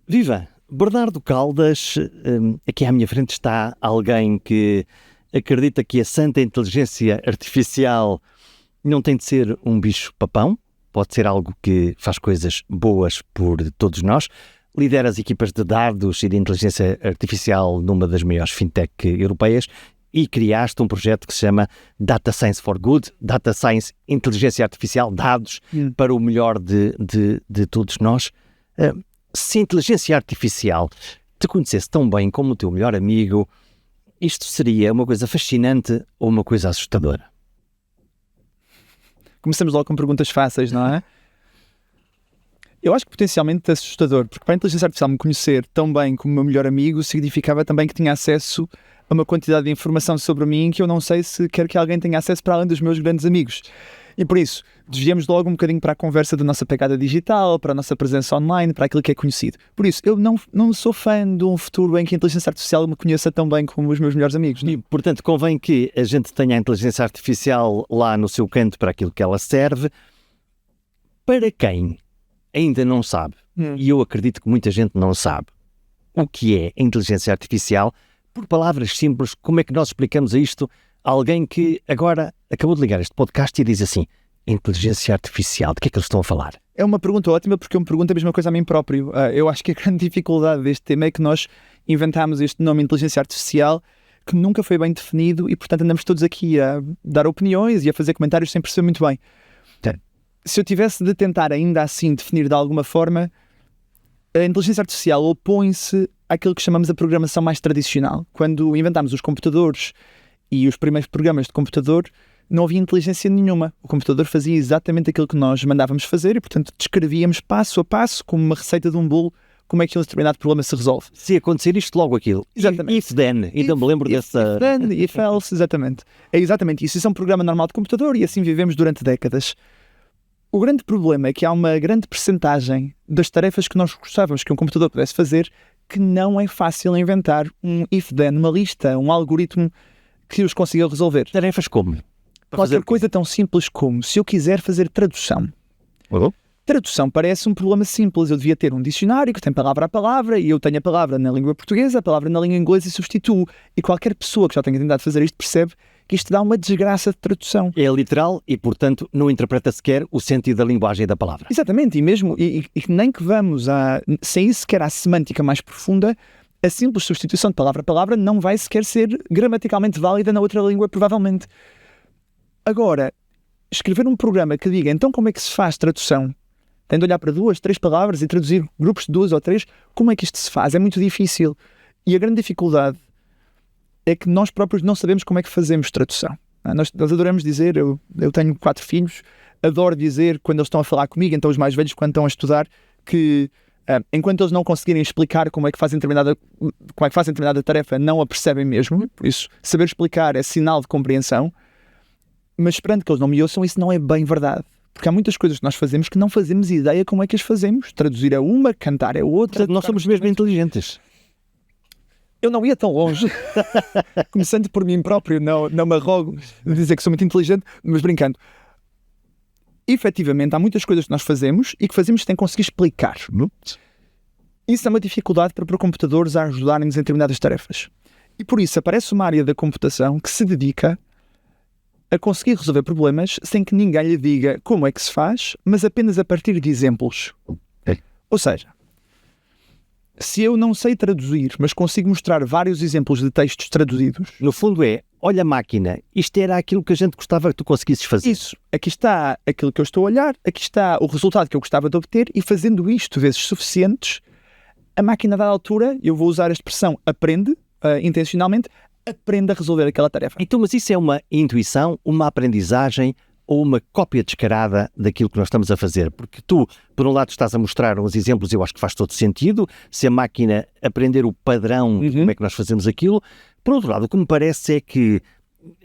Viva! Bernardo Caldas, aqui à minha frente está alguém que acredita que a santa inteligência artificial não tem de ser um bicho-papão, pode ser algo que faz coisas boas por todos nós. Lidera as equipas de dados e de inteligência artificial numa das maiores fintech europeias e criaste um projeto que se chama Data Science for Good, Data Science, inteligência artificial, dados para o melhor de todos nós. Se a inteligência artificial te conhecesse tão bem como o teu melhor amigo, isto seria uma coisa fascinante ou uma coisa assustadora? Começamos logo com perguntas fáceis, não é? Eu acho que potencialmente assustador, porque para a inteligência artificial me conhecer tão bem como o meu melhor amigo significava também que tinha acesso a uma quantidade de informação sobre mim que eu não sei se quero que alguém tenha acesso para além dos meus grandes amigos. E por isso, desviamos logo um bocadinho para a conversa da nossa pegada digital, para a nossa presença online, para aquilo que é conhecido. Por isso, eu não sou fã de um futuro em que a inteligência artificial me conheça tão bem como os meus melhores amigos. Não? E, portanto, convém que a gente tenha a inteligência artificial lá no seu canto para aquilo que ela serve. Para quem ainda não sabe, e eu acredito que muita gente não sabe, o que é a inteligência artificial, por palavras simples, como é que nós explicamos isto a alguém que agora acabou de ligar este podcast e diz assim, inteligência artificial, de que é que eles estão a falar? É uma pergunta ótima porque eu me pergunto a mesma coisa a mim próprio. Eu acho que a grande dificuldade deste tema é que nós inventámos este nome inteligência artificial que nunca foi bem definido e, portanto, andamos todos aqui a dar opiniões e a fazer comentários sem perceber muito bem. Se eu tivesse de tentar ainda assim definir de alguma forma, a inteligência artificial opõe-se àquilo que chamamos a programação mais tradicional. Quando inventámos os computadores e os primeiros programas de computador, não havia inteligência nenhuma. O computador fazia exatamente aquilo que nós mandávamos fazer e, portanto, descrevíamos passo a passo, como uma receita de um bolo, como é que um determinado problema se resolve. Se acontecer isto, logo aquilo. Exatamente. If then. Ainda me lembro dessa... If then, if else, exatamente. É exatamente isso. Isso é um programa normal de computador e assim vivemos durante décadas. O grande problema é que há uma grande percentagem das tarefas que nós gostávamos que um computador pudesse fazer que não é fácil inventar um if-then, uma lista, um algoritmo que os consiga resolver. Tarefas como? Qualquer coisa tão simples como, se eu quiser fazer tradução. Tradução parece um problema simples. Eu devia ter um dicionário que tem palavra a palavra e eu tenho a palavra na língua portuguesa, a palavra na língua inglesa e substituo. E qualquer pessoa que já tenha tentado fazer isto percebe que isto dá uma desgraça de tradução. É literal e, portanto, não interpreta sequer o sentido da linguagem e da palavra. Exatamente, e nem que vamos sem ir sequer à semântica mais profunda, a simples substituição de palavra a palavra não vai sequer ser gramaticalmente válida na outra língua, provavelmente. Agora, escrever um programa que diga, então como é que se faz tradução? Tem de olhar para 2, 3 palavras e traduzir grupos de 2 ou 3. Como é que isto se faz? É muito difícil. E a grande dificuldade é que nós próprios não sabemos como é que fazemos tradução. Nós adoramos dizer, eu tenho 4 filhos, adoro dizer quando eles estão a falar comigo, então os mais velhos quando estão a estudar, que enquanto eles não conseguirem explicar como é que fazem determinada tarefa, não a percebem mesmo. Por isso, saber explicar é sinal de compreensão, mas esperando que eles não me ouçam, isso não é bem verdade. Porque há muitas coisas que nós fazemos que não fazemos ideia como é que as fazemos. Traduzir é uma, cantar é outra. Portanto, nós somos mesmo inteligentes. Eu não ia tão longe. Começando por mim próprio, não me arrogo de dizer que sou muito inteligente, mas brincando. Efetivamente, há muitas coisas que nós fazemos e que fazemos sem conseguir explicar. Isso é uma dificuldade para computadores a ajudarem-nos em determinadas tarefas. E por isso aparece uma área da computação que se dedica a conseguir resolver problemas sem que ninguém lhe diga como é que se faz, mas apenas a partir de exemplos. Ou seja, se eu não sei traduzir, mas consigo mostrar vários exemplos de textos traduzidos... No fundo olha máquina, isto era aquilo que a gente gostava que tu conseguisses fazer. Isso, aqui está aquilo que eu estou a olhar, aqui está o resultado que eu gostava de obter e fazendo isto vezes suficientes, a máquina da altura, eu vou usar a expressão aprende, intencionalmente, aprende a resolver aquela tarefa. Então, mas isso é uma intuição, uma aprendizagem ou uma cópia descarada daquilo que nós estamos a fazer? Porque tu, por um lado, estás a mostrar uns exemplos, eu acho que faz todo sentido, se a máquina aprender o padrão de como é que nós fazemos aquilo. Por outro lado, o que me parece é que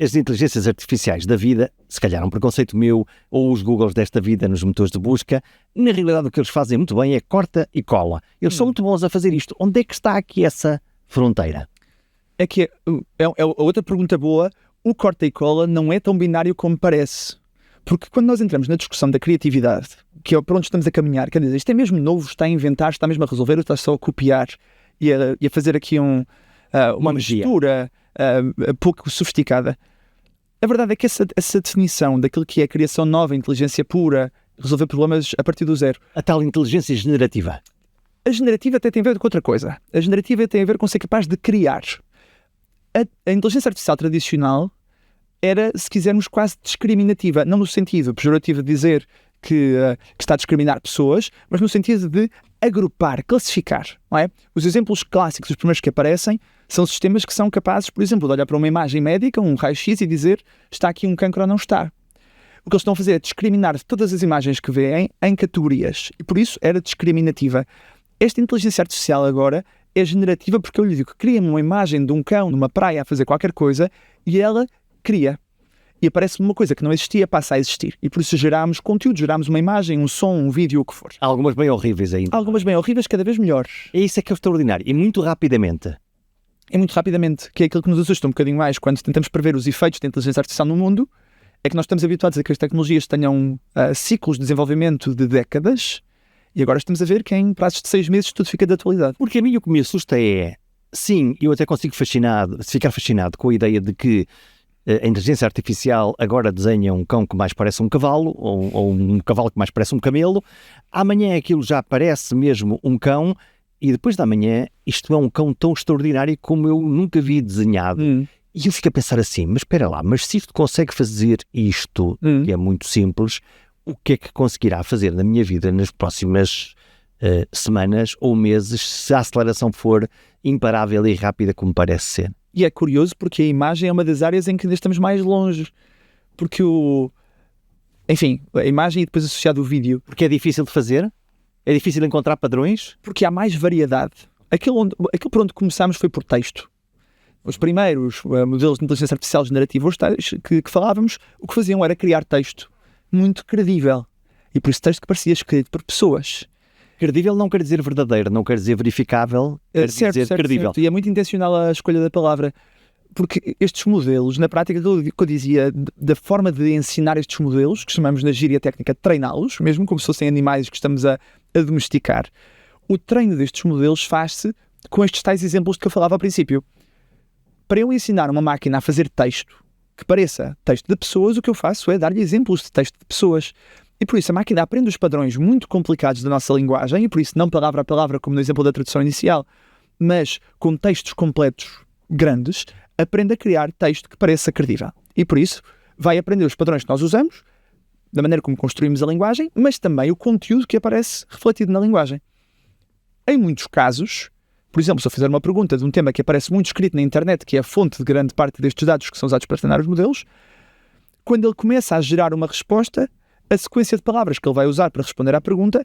as inteligências artificiais da vida, se calhar um preconceito meu, ou os Googles desta vida nos motores de busca, na realidade o que eles fazem muito bem é corta e cola. Eles são muito bons a fazer isto. Onde é que está aqui essa fronteira? É que é outra pergunta boa. O corta e cola não é tão binário como parece. Porque quando nós entramos na discussão da criatividade, que é para onde estamos a caminhar, quer dizer, isto é mesmo novo, está a inventar, está mesmo a resolver, ou está só a copiar e a fazer aqui uma mistura pouco sofisticada. A verdade é que essa definição daquilo que é criação nova, inteligência pura, resolver problemas a partir do zero. A tal inteligência generativa. A generativa até tem a ver com outra coisa. A generativa tem a ver com ser capaz de criar. A inteligência artificial tradicional era, se quisermos, quase discriminativa. Não no sentido pejorativo de dizer que está a discriminar pessoas, mas no sentido de agrupar, classificar. Não é? Os exemplos clássicos, os primeiros que aparecem, são sistemas que são capazes, por exemplo, de olhar para uma imagem médica, um raio-x, e dizer está aqui um cancro ou não está. O que eles estão a fazer é discriminar todas as imagens que veem em categorias. E por isso era discriminativa. Esta inteligência artificial agora é generativa porque eu lhe digo que cria-me uma imagem de um cão numa praia a fazer qualquer coisa e ela cria. E aparece-me uma coisa que não existia, passa a existir. E por isso gerámos conteúdo, gerámos uma imagem, um som, um vídeo, o que for. Há algumas bem horríveis ainda. Algumas bem horríveis, cada vez melhores. É isso que é extraordinário. E muito rapidamente. É muito rapidamente, que é aquilo que nos assusta um bocadinho mais quando tentamos prever os efeitos da inteligência artificial no mundo, é que nós estamos habituados a que as tecnologias tenham ciclos de desenvolvimento de décadas e agora estamos a ver que em prazos de 6 meses tudo fica de atualidade. Porque a mim o que me assusta é, sim, eu até consigo ficar fascinado com a ideia de que a inteligência artificial agora desenha um cão que mais parece um cavalo ou um cavalo que mais parece um camelo, amanhã aquilo já parece mesmo um cão e depois da manhã isto é um cão tão extraordinário como eu nunca vi desenhado. E eu fico a pensar assim, mas espera lá, mas se isto consegue fazer isto, que é muito simples, o que é que conseguirá fazer na minha vida nas próximas semanas ou meses se a aceleração for imparável e rápida como parece ser? E é curioso porque a imagem é uma das áreas em que ainda estamos mais longe. Porque a imagem e depois associado o vídeo. Porque é difícil de fazer? É difícil encontrar padrões? Porque há mais variedade. Aquilo por onde começámos foi por texto. Os primeiros modelos de inteligência artificial generativa, os tais que falávamos, o que faziam era criar texto muito credível. E por isso texto que parecia escrito por pessoas. Credível não quer dizer verdadeiro, não quer dizer verificável, quer dizer credível. Certo. E é muito intencional a escolha da palavra. Porque estes modelos, na prática, que eu dizia, da forma de ensinar estes modelos, que chamamos na gíria técnica de treiná-los, mesmo como se fossem animais que estamos a domesticar, o treino destes modelos faz-se com estes tais exemplos que eu falava ao princípio. Para eu ensinar uma máquina a fazer texto que pareça texto de pessoas, o que eu faço é dar-lhe exemplos de texto de pessoas. E por isso a máquina aprende os padrões muito complicados da nossa linguagem, e por isso não palavra a palavra, como no exemplo da tradução inicial, mas com textos completos grandes, aprende a criar texto que pareça credível. E por isso vai aprender os padrões que nós usamos, da maneira como construímos a linguagem, mas também o conteúdo que aparece refletido na linguagem. Em muitos casos, por exemplo, se eu fizer uma pergunta de um tema que aparece muito escrito na internet, que é a fonte de grande parte destes dados que são usados para treinar os modelos, quando ele começa a gerar uma resposta, a sequência de palavras que ele vai usar para responder à pergunta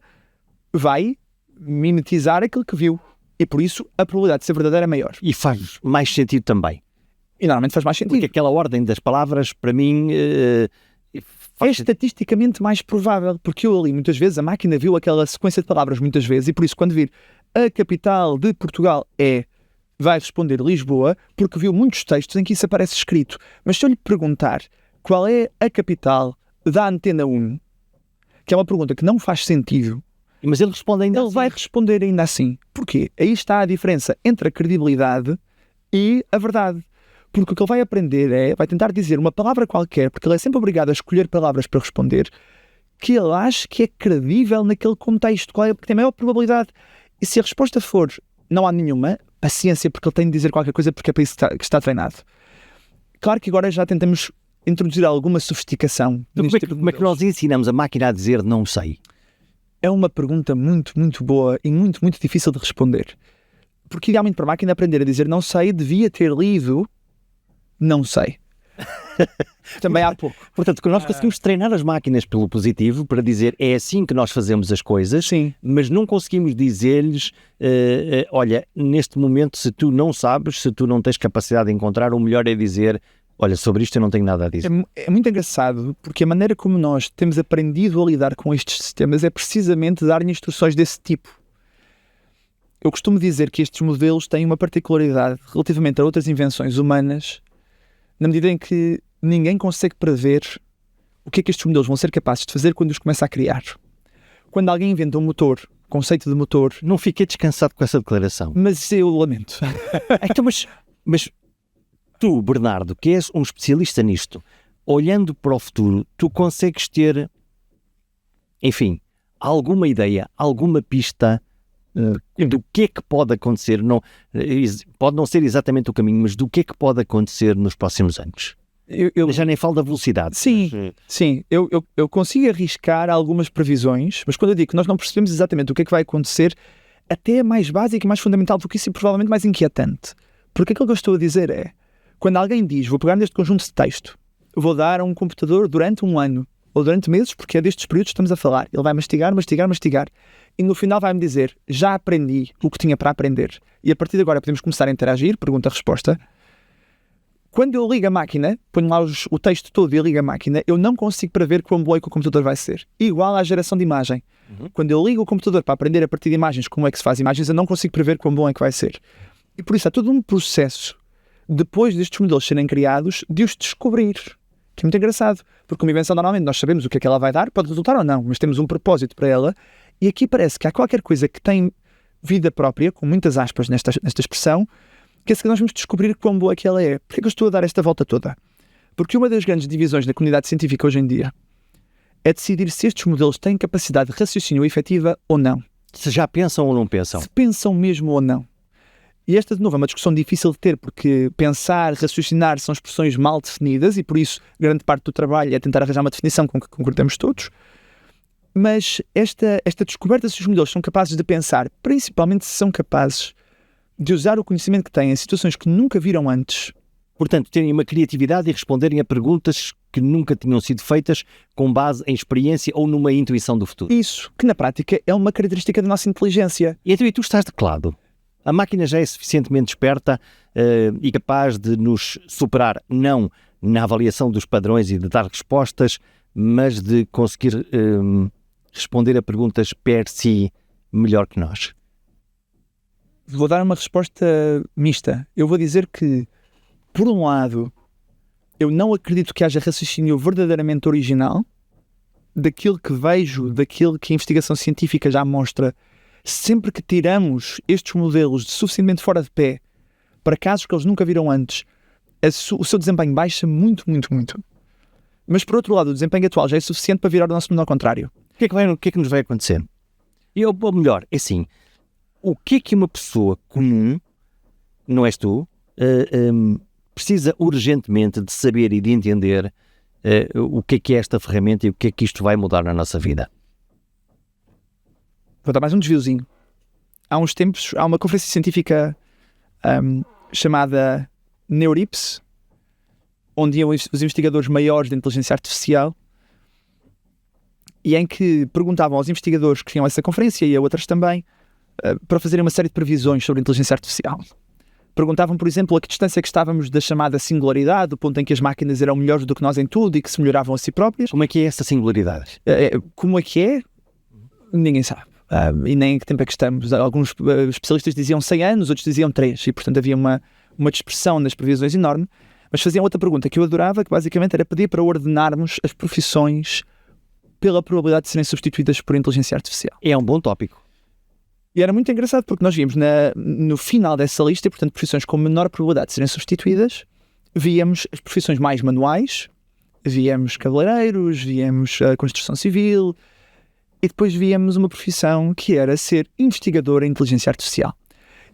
vai mimetizar aquilo que viu. E por isso a probabilidade de ser verdadeira é maior. E faz mais sentido também. E normalmente faz mais sentido. Porque aquela ordem das palavras, para mim... é estatisticamente mais provável, porque eu ali muitas vezes, a máquina viu aquela sequência de palavras muitas vezes, e por isso quando vir a capital de Portugal vai responder Lisboa, porque viu muitos textos em que isso aparece escrito. Mas se eu lhe perguntar qual é a capital da Antena 1, que é uma pergunta que não faz sentido, mas ele responde ainda ele assim. vai responder ainda assim. Porquê? Aí está a diferença entre a credibilidade e a verdade. Porque o que ele vai aprender vai tentar dizer uma palavra qualquer, porque ele é sempre obrigado a escolher palavras para responder, que ele acha que é credível naquele contexto, porque tem maior probabilidade. E se a resposta for não há nenhuma, paciência, porque ele tem de dizer qualquer coisa, porque é para isso que está treinado. Claro que agora já tentamos introduzir alguma sofisticação. Então, como é que nós ensinamos a máquina a dizer não sei? É uma pergunta muito, muito boa e muito, muito difícil de responder. Porque idealmente para a máquina aprender a dizer não sei, devia ter lido não sei. Também há pouco. Portanto, nós conseguimos treinar as máquinas pelo positivo para dizer é assim que nós fazemos as coisas, sim, mas não conseguimos dizer-lhes olha, neste momento se tu não sabes, se tu não tens capacidade de encontrar, o melhor é dizer olha, sobre isto eu não tenho nada a dizer. É muito engraçado porque a maneira como nós temos aprendido a lidar com estes sistemas é precisamente dar-lhe instruções desse tipo. Eu costumo dizer que estes modelos têm uma particularidade relativamente a outras invenções humanas, na medida em que ninguém consegue prever o que é que estes modelos vão ser capazes de fazer quando os começa a criar. Quando alguém inventa um motor, conceito de motor... Não fiquei descansado com essa declaração. Mas eu lamento. Então, mas tu, Bernardo, que és um especialista nisto, olhando para o futuro, tu consegues ter, enfim, alguma ideia, alguma pista do que é que pode acontecer? Não, pode não ser exatamente o caminho, mas do que é que pode acontecer nos próximos anos? Eu já nem falo da velocidade. Sim, sim. Eu consigo arriscar algumas previsões, mas quando eu digo que nós não percebemos exatamente o que é que vai acontecer, até é mais básico e mais fundamental do que isso e provavelmente mais inquietante. Porque aquilo que eu estou a dizer é, quando alguém diz, vou pegar neste conjunto de texto, vou dar a um computador durante um ano, ou durante meses, porque é destes períodos que estamos a falar. Ele vai mastigar, e no final vai-me dizer, já aprendi o que tinha para aprender. E a partir de agora podemos começar a interagir, pergunta-resposta. Quando eu ligo a máquina, ponho lá o texto todo e ligo a máquina, eu não consigo prever quão bom é que o computador vai ser. Igual à geração de imagem. Quando eu ligo o computador para aprender a partir de imagens, como é que se faz imagens, eu não consigo prever quão bom é que vai ser. E por isso há todo um processo, depois destes modelos serem criados, de os descobrir. Que é muito engraçado, porque uma invenção normalmente nós sabemos o que é que ela vai dar, pode resultar ou não, mas temos um propósito para ela, e aqui parece que há qualquer coisa que tem vida própria, com muitas aspas nesta expressão, que é que nós vamos descobrir quão boa que ela é. Porquê que eu estou a dar esta volta toda? Porque uma das grandes divisões da comunidade científica hoje em dia é decidir se estes modelos têm capacidade de raciocínio efetiva ou não. Se já pensam ou não pensam. Se pensam mesmo ou não. E esta, de novo, é uma discussão difícil de ter, porque pensar, raciocinar são expressões mal definidas e, por isso, grande parte do trabalho é tentar arranjar uma definição com que concordamos todos. Mas esta descoberta se os modelos são capazes de pensar, principalmente se são capazes de usar o conhecimento que têm em situações que nunca viram antes. Portanto, terem uma criatividade e responderem a perguntas que nunca tinham sido feitas com base em experiência ou numa intuição do futuro. Isso, que na prática é uma característica da nossa inteligência. E então, tu estás de que lado? A máquina já é suficientemente esperta e capaz de nos superar, não na avaliação dos padrões e de dar respostas, mas de conseguir responder a perguntas per si melhor que nós. Vou dar uma resposta mista. Eu vou dizer que, por um lado, eu não acredito que haja raciocínio verdadeiramente original daquilo que vejo, daquilo que a investigação científica já mostra. Sempre que tiramos estes modelos de suficientemente fora de pé para casos que eles nunca viram antes, o seu desempenho baixa muito, muito, muito. Mas, por outro lado, o desempenho atual já é suficiente para virar o nosso mundo ao contrário. O que é que nos vai acontecer? Ou melhor, é assim, o que é que uma pessoa comum, não és tu, precisa urgentemente de saber e de entender o que é esta ferramenta e o que é que isto vai mudar na nossa vida? Vou dar mais um desviozinho. Há uns tempos, há uma conferência científica chamada Neurips, onde iam os investigadores maiores de inteligência artificial e em que perguntavam aos investigadores que tinham essa conferência e a outras também para fazerem uma série de previsões sobre a inteligência artificial. Perguntavam, por exemplo, a que distância que estávamos da chamada singularidade, do ponto em que as máquinas eram melhores do que nós em tudo e que se melhoravam a si próprias. Como é que é essa singularidade? Como é que é? Ninguém sabe. E nem em que tempo é que estamos. Alguns especialistas diziam 100 anos, outros diziam 3, e portanto havia uma dispersão nas previsões enorme. Mas faziam outra pergunta que eu adorava, que basicamente era pedir para ordenarmos as profissões pela probabilidade de serem substituídas por inteligência artificial. É um bom tópico. E era muito engraçado porque nós víamos no final dessa lista, e portanto profissões com menor probabilidade de serem substituídas, víamos as profissões mais manuais, víamos cabeleireiros, víamos a construção civil, e depois víamos uma profissão que era ser investigador em inteligência artificial.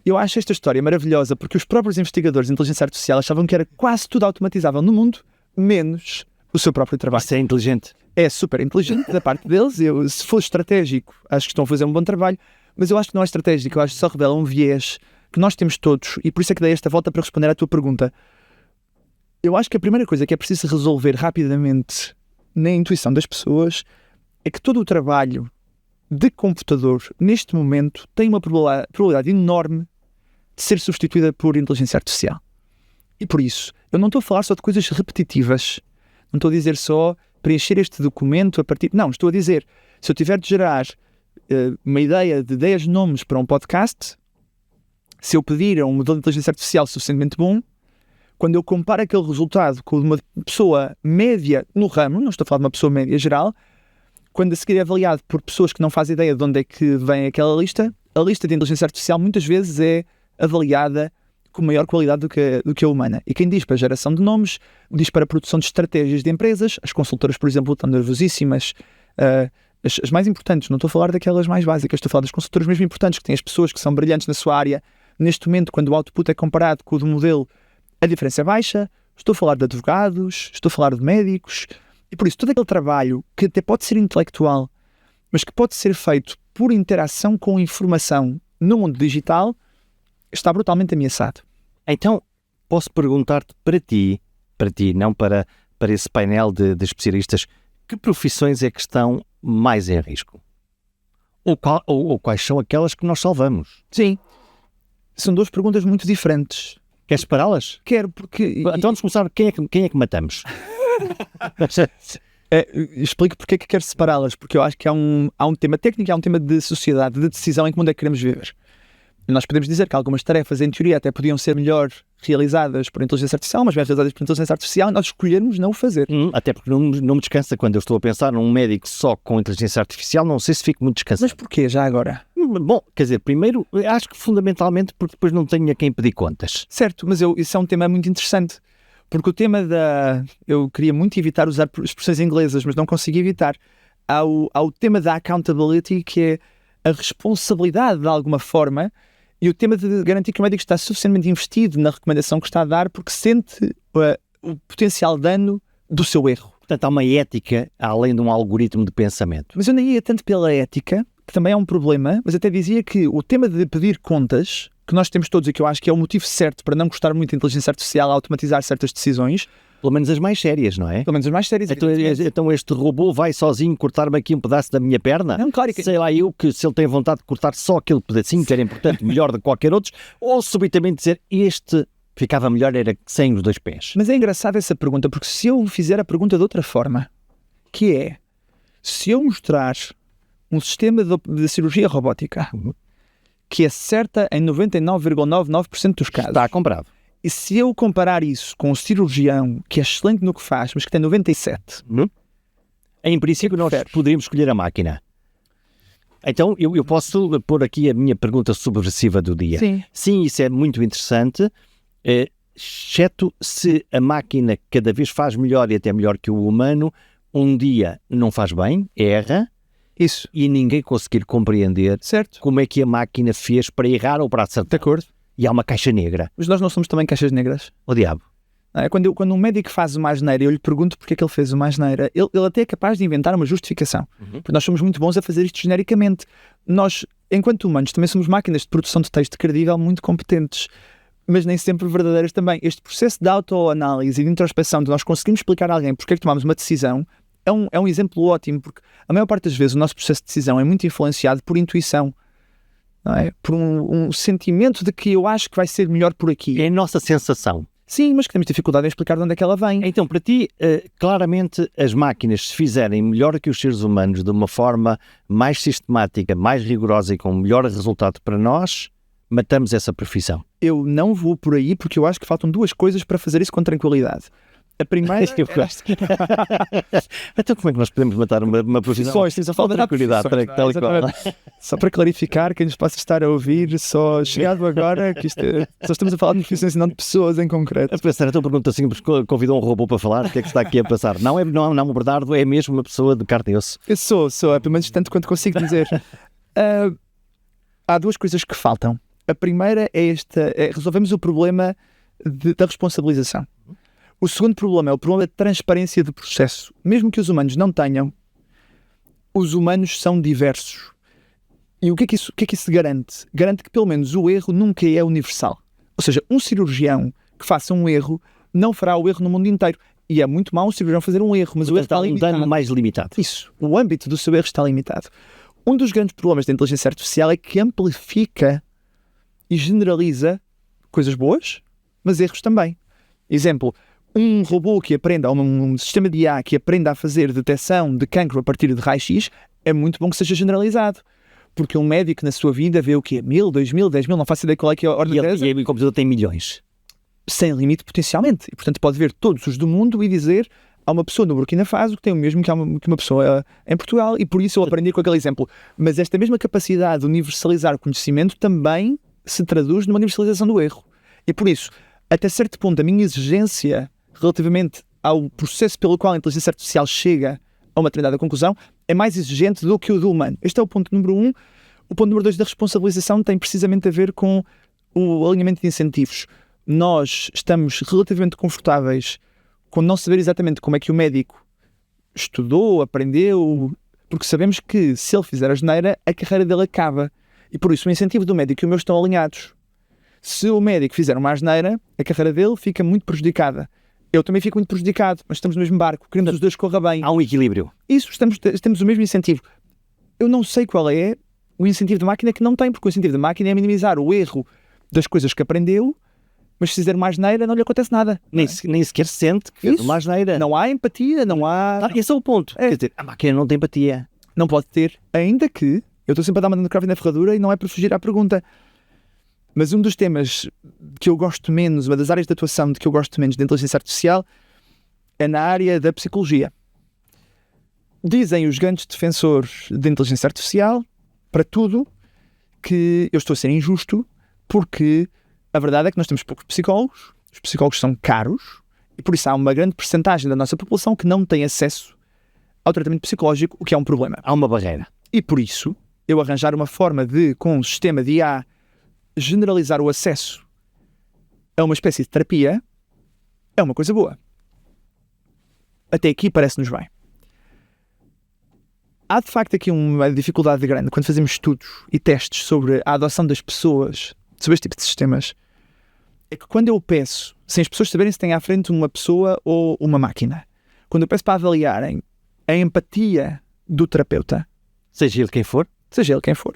Eu acho esta história maravilhosa porque os próprios investigadores de inteligência artificial achavam que era quase tudo automatizável no mundo, menos o seu próprio trabalho. Isso é inteligente. É super inteligente da parte deles. Se for estratégico, acho que estão a fazer um bom trabalho, mas eu acho que não é estratégico, eu acho que só revela um viés que nós temos todos, e por isso é que dei esta volta para responder à tua pergunta. Eu acho que a primeira coisa que é preciso resolver rapidamente na intuição das pessoas é que todo o trabalho de computador, neste momento, tem uma probabilidade enorme de ser substituída por inteligência artificial. E por isso, eu não estou a falar só de coisas repetitivas. Não estou a dizer só preencher este documento a partir... Não, estou a dizer, se eu tiver de gerar uma ideia de 10 nomes para um podcast, se eu pedir a um modelo de inteligência artificial suficientemente bom, quando eu comparo aquele resultado com uma pessoa média no ramo, não estou a falar de uma pessoa média geral, quando a seguir é avaliado por pessoas que não fazem ideia de onde é que vem aquela lista, a lista de inteligência artificial muitas vezes é avaliada com maior qualidade do que a humana. E quem diz para a geração de nomes, diz para a produção de estratégias de empresas, as consultoras, por exemplo, estão nervosíssimas, as mais importantes, não estou a falar daquelas mais básicas, estou a falar das consultoras mesmo importantes, que têm as pessoas que são brilhantes na sua área. Neste momento, quando o output é comparado com o do modelo, a diferença é baixa. Estou a falar de advogados, estou a falar de médicos, e por isso todo aquele trabalho que até pode ser intelectual, mas que pode ser feito por interação com informação no mundo digital, está brutalmente ameaçado. Então, posso perguntar-te para ti, não para esse painel de especialistas, que profissões é que estão mais em risco? Ou quais são aquelas que nós salvamos? Sim. São duas perguntas muito diferentes. Queres separá-las? Quero, porque... Então vamos começar. Quem é que matamos? Explico porque é que quero separá-las, porque eu acho que há um tema técnico, há um tema de sociedade, de decisão em que mundo é que queremos viver. Nós podemos dizer que algumas tarefas, em teoria, até podiam ser melhor realizadas por inteligência artificial, mas bem realizadas por inteligência artificial, e nós escolhermos não o fazer. Até porque não me descansa quando eu estou a pensar num médico só com inteligência artificial, não sei se fico muito descansado. Mas porquê já agora? Bom, quer dizer, primeiro, acho que fundamentalmente porque depois não tenho a quem pedir contas. Certo, mas isso é um tema muito interessante. Porque o tema eu queria muito evitar usar expressões inglesas, mas não consigo evitar. Há o tema da accountability, que é a responsabilidade de alguma forma, e o tema de garantir que o médico está suficientemente investido na recomendação que está a dar, porque sente o potencial dano do seu erro. Portanto, há uma ética além de um algoritmo de pensamento. Mas eu nem ia tanto pela ética, que também é um problema, mas até dizia que o tema de pedir contas, que nós temos todos e que eu acho que é o motivo certo para não gostar muito da inteligência artificial a automatizar certas decisões. Pelo menos as mais sérias, não é? Pelo menos as mais sérias. Então este robô vai sozinho cortar-me aqui um pedaço da minha perna? Não, claro que... Sei lá eu que se ele tem vontade de cortar só aquele pedacinho que era importante, melhor do que qualquer outro, ou subitamente dizer este ficava melhor era sem os dois pés. Mas é engraçado essa pergunta, porque se eu fizer a pergunta de outra forma, que é, se eu mostrar um sistema de cirurgia robótica que acerta em 99,99% dos casos. Está comprado. E se eu comparar isso com um cirurgião que é excelente no que faz, mas que tem 97? Em princípio, nós poderíamos escolher a máquina. Então, eu posso pôr aqui a minha pergunta subversiva do dia. Sim, isso é muito interessante, exceto se a máquina cada vez faz melhor e até melhor que o humano, um dia não faz bem, erra, isso, e ninguém conseguir compreender como é que a máquina fez para errar ou para acertar. De acordo. E há uma caixa negra. Mas nós não somos também caixas negras? O diabo. Quando um médico faz uma asneira, eu lhe pergunto porque é que ele fez uma asneira. Ele até é capaz de inventar uma justificação. Porque nós somos muito bons a fazer isto genericamente. Nós, enquanto humanos, também somos máquinas de produção de texto credível muito competentes, mas nem sempre verdadeiras também. Este processo de autoanálise e de introspeção, de nós conseguirmos explicar a alguém porque é que tomamos uma decisão, é um exemplo ótimo, porque a maior parte das vezes o nosso processo de decisão é muito influenciado por intuição. Não é? Por um sentimento de que eu acho que vai ser melhor por aqui. É a nossa sensação. Sim, mas que temos dificuldade em explicar de onde é que ela vem. Então, para ti, claramente, as máquinas, se fizerem melhor que os seres humanos de uma forma mais sistemática, mais rigorosa e com melhor resultado para nós, matamos essa profissão. Eu não vou por aí porque eu acho que faltam duas coisas para fazer isso com tranquilidade. A primeira... Eu gosto. Então como é que nós podemos matar uma profissão? Só falta tranquilidade. Só para clarificar, quem nos possa estar a ouvir, só chegado agora, que só estamos a falar de profissões e não de pessoas em concreto. A pensar, então pergunta simples, convidou um robô para falar, o que é que está aqui a passar? Não, o Bernardo é mesmo uma pessoa de carne e osso. Eu sou, pelo menos tanto quanto consigo dizer. Há duas coisas que faltam. A primeira é resolvemos o problema da responsabilização. O segundo problema é o problema da transparência do processo. Mesmo que os humanos não tenham, os humanos são diversos. E o que é que isso garante? Garante que pelo menos o erro nunca é universal. Ou seja, um cirurgião que faça um erro não fará o erro no mundo inteiro. E é muito mau um cirurgião fazer um erro, mas o erro está limitado. Um dano mais limitado. Isso. O âmbito do seu erro está limitado. Um dos grandes problemas da inteligência artificial é que amplifica e generaliza coisas boas, mas erros também. Exemplo, um robô que aprenda, um sistema de IA que aprenda a fazer detecção de cancro a partir de raio-x, é muito bom que seja generalizado. Porque um médico na sua vida vê o quê? 1000, 2000, 10.000, não faço ideia qual é que é a ordem dessa. E o computador tem milhões. sem limite potencialmente. E, portanto, pode ver todos os do mundo e dizer há uma pessoa no Burkina Faso que tem o mesmo que uma pessoa em Portugal, e por isso eu aprendi com aquele exemplo. Mas esta mesma capacidade de universalizar o conhecimento também se traduz numa universalização do erro. E por isso, até certo ponto, a minha exigência relativamente ao processo pelo qual a inteligência artificial chega a uma determinada conclusão é mais exigente do que o do humano. Este é o ponto número 1. O ponto número 2 da responsabilização tem precisamente a ver com o alinhamento de incentivos. Nós estamos relativamente confortáveis com não saber exatamente como é que o médico estudou, aprendeu, porque sabemos que se ele fizer a asneira, a carreira dele acaba. E por isso o incentivo do médico e o meu estão alinhados. Se o médico fizer uma asneira, a carreira dele fica muito prejudicada. Eu também fico muito prejudicado, mas estamos no mesmo barco, queremos que os dois corra bem. Há um equilíbrio. Isso, temos o mesmo incentivo. Eu não sei qual é o incentivo da máquina que não tem, porque o incentivo da máquina é minimizar o erro das coisas que aprendeu, mas se fizer uma asneira não lhe acontece nada. Nem sequer sente que fez uma asneira. Não há empatia, não há... Esse é o ponto. Quer dizer, a máquina não tem empatia. Não pode ter, ainda que... Eu estou sempre a dar uma cravo na ferradura e não é para fugir à pergunta. Mas um dos temas que eu gosto menos, uma das áreas de atuação de que eu gosto menos de inteligência artificial é na área da psicologia. Dizem os grandes defensores de inteligência artificial, para tudo, que eu estou a ser injusto, porque a verdade é que nós temos poucos psicólogos, os psicólogos são caros, e por isso há uma grande percentagem da nossa população que não tem acesso ao tratamento psicológico, o que é um problema. Há uma barreira. E por isso, eu arranjar uma forma de, com um sistema de IA, generalizar o acesso a uma espécie de terapia é uma coisa boa. Até aqui parece-nos bem. Há de facto aqui uma dificuldade grande quando fazemos estudos e testes sobre a adoção das pessoas sobre este tipo de sistemas. É que quando eu peço, sem as pessoas saberem se têm à frente uma pessoa ou uma máquina, quando eu peço para avaliarem a empatia do terapeuta, seja ele quem for,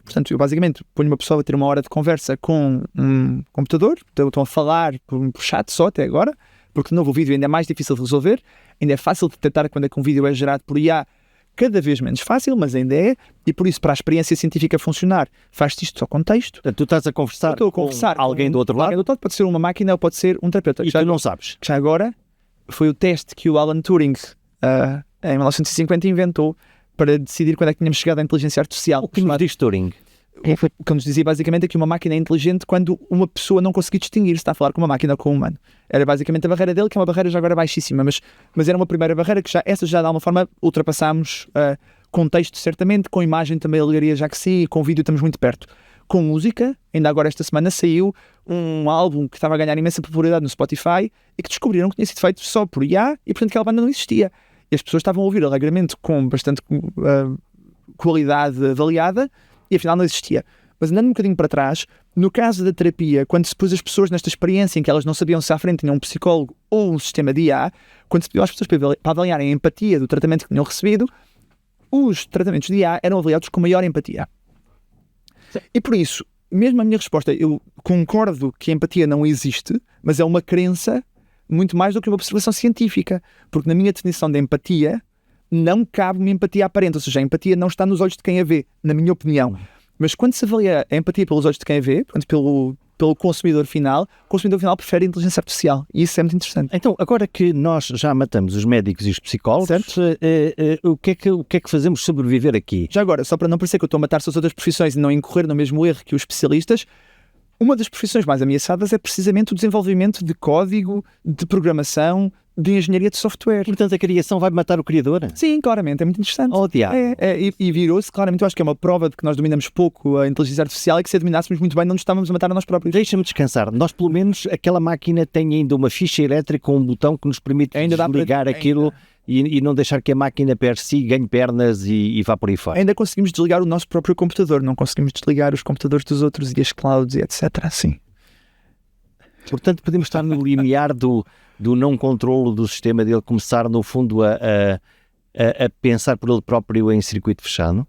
portanto, eu basicamente ponho uma pessoa a ter uma hora de conversa com um computador, então estão a falar por chat só até agora, porque de novo o vídeo ainda é mais difícil de resolver, ainda é fácil de detectar quando é que um vídeo é gerado por IA, cada vez menos fácil, mas ainda é, e por isso para a experiência científica funcionar, faz-se isto só com texto. Portanto, tu estás a conversar com alguém do outro lado? Alguém do outro lado, pode ser uma máquina ou pode ser um terapeuta. E tu não sabes? Já agora, foi o teste que o Alan Turing, em 1950, inventou para decidir quando é que tínhamos chegado à inteligência artificial. O que nos diz Turing? O que nos dizia basicamente é que uma máquina é inteligente quando uma pessoa não conseguir distinguir se está a falar com uma máquina ou com um humano. Era basicamente a barreira dele, que é uma barreira já agora baixíssima, mas era uma primeira barreira que essa já de alguma forma ultrapassámos, com texto certamente, com imagem também alegaria já que sim, e com vídeo estamos muito perto. Com música, ainda agora esta semana saiu um álbum que estava a ganhar imensa popularidade no Spotify e que descobriram que tinha sido feito só por IA e portanto aquela banda não existia. E as pessoas estavam a ouvir alegremente com bastante qualidade avaliada e afinal não existia. Mas andando um bocadinho para trás, no caso da terapia, quando se pôs as pessoas nesta experiência em que elas não sabiam se à frente tinham um psicólogo ou um sistema de IA, quando se pediu às pessoas para avaliarem a empatia do tratamento que tinham recebido, os tratamentos de IA eram avaliados com maior empatia. E por isso, mesmo a minha resposta, eu concordo que a empatia não existe, mas é uma crença muito mais do que uma observação científica, porque na minha definição de empatia não cabe uma empatia aparente, ou seja, a empatia não está nos olhos de quem a vê, na minha opinião. Mas quando se avalia a empatia pelos olhos de quem a vê, portanto, pelo consumidor final, o consumidor final prefere a inteligência artificial. E isso é muito interessante. Então, agora que nós já matamos os médicos e os psicólogos, o que é que fazemos sobreviver aqui? Já agora, só para não parecer que eu estou a matar-se as outras profissões e não incorrer no mesmo erro que os especialistas, uma das profissões mais ameaçadas é precisamente o desenvolvimento de código, de programação, de engenharia de software. Portanto, a criação vai matar o criador? Sim, claramente, é muito interessante. Oh, diabo. E virou-se, claramente, eu acho que é uma prova de que nós dominamos pouco a inteligência artificial e que se a dominássemos muito bem não nos estávamos a matar a nós próprios. Deixa-me descansar. Nós, pelo menos, aquela máquina tem ainda uma ficha elétrica com um botão que nos permite desligar aquilo e não deixar que a máquina per si ganhe pernas e vá por aí fora. Ainda conseguimos desligar o nosso próprio computador, não conseguimos desligar os computadores dos outros e as clouds e etc. Sim. Portanto, podemos estar no limiar do não controlo do sistema dele começar, no fundo, a pensar por ele próprio em circuito fechado?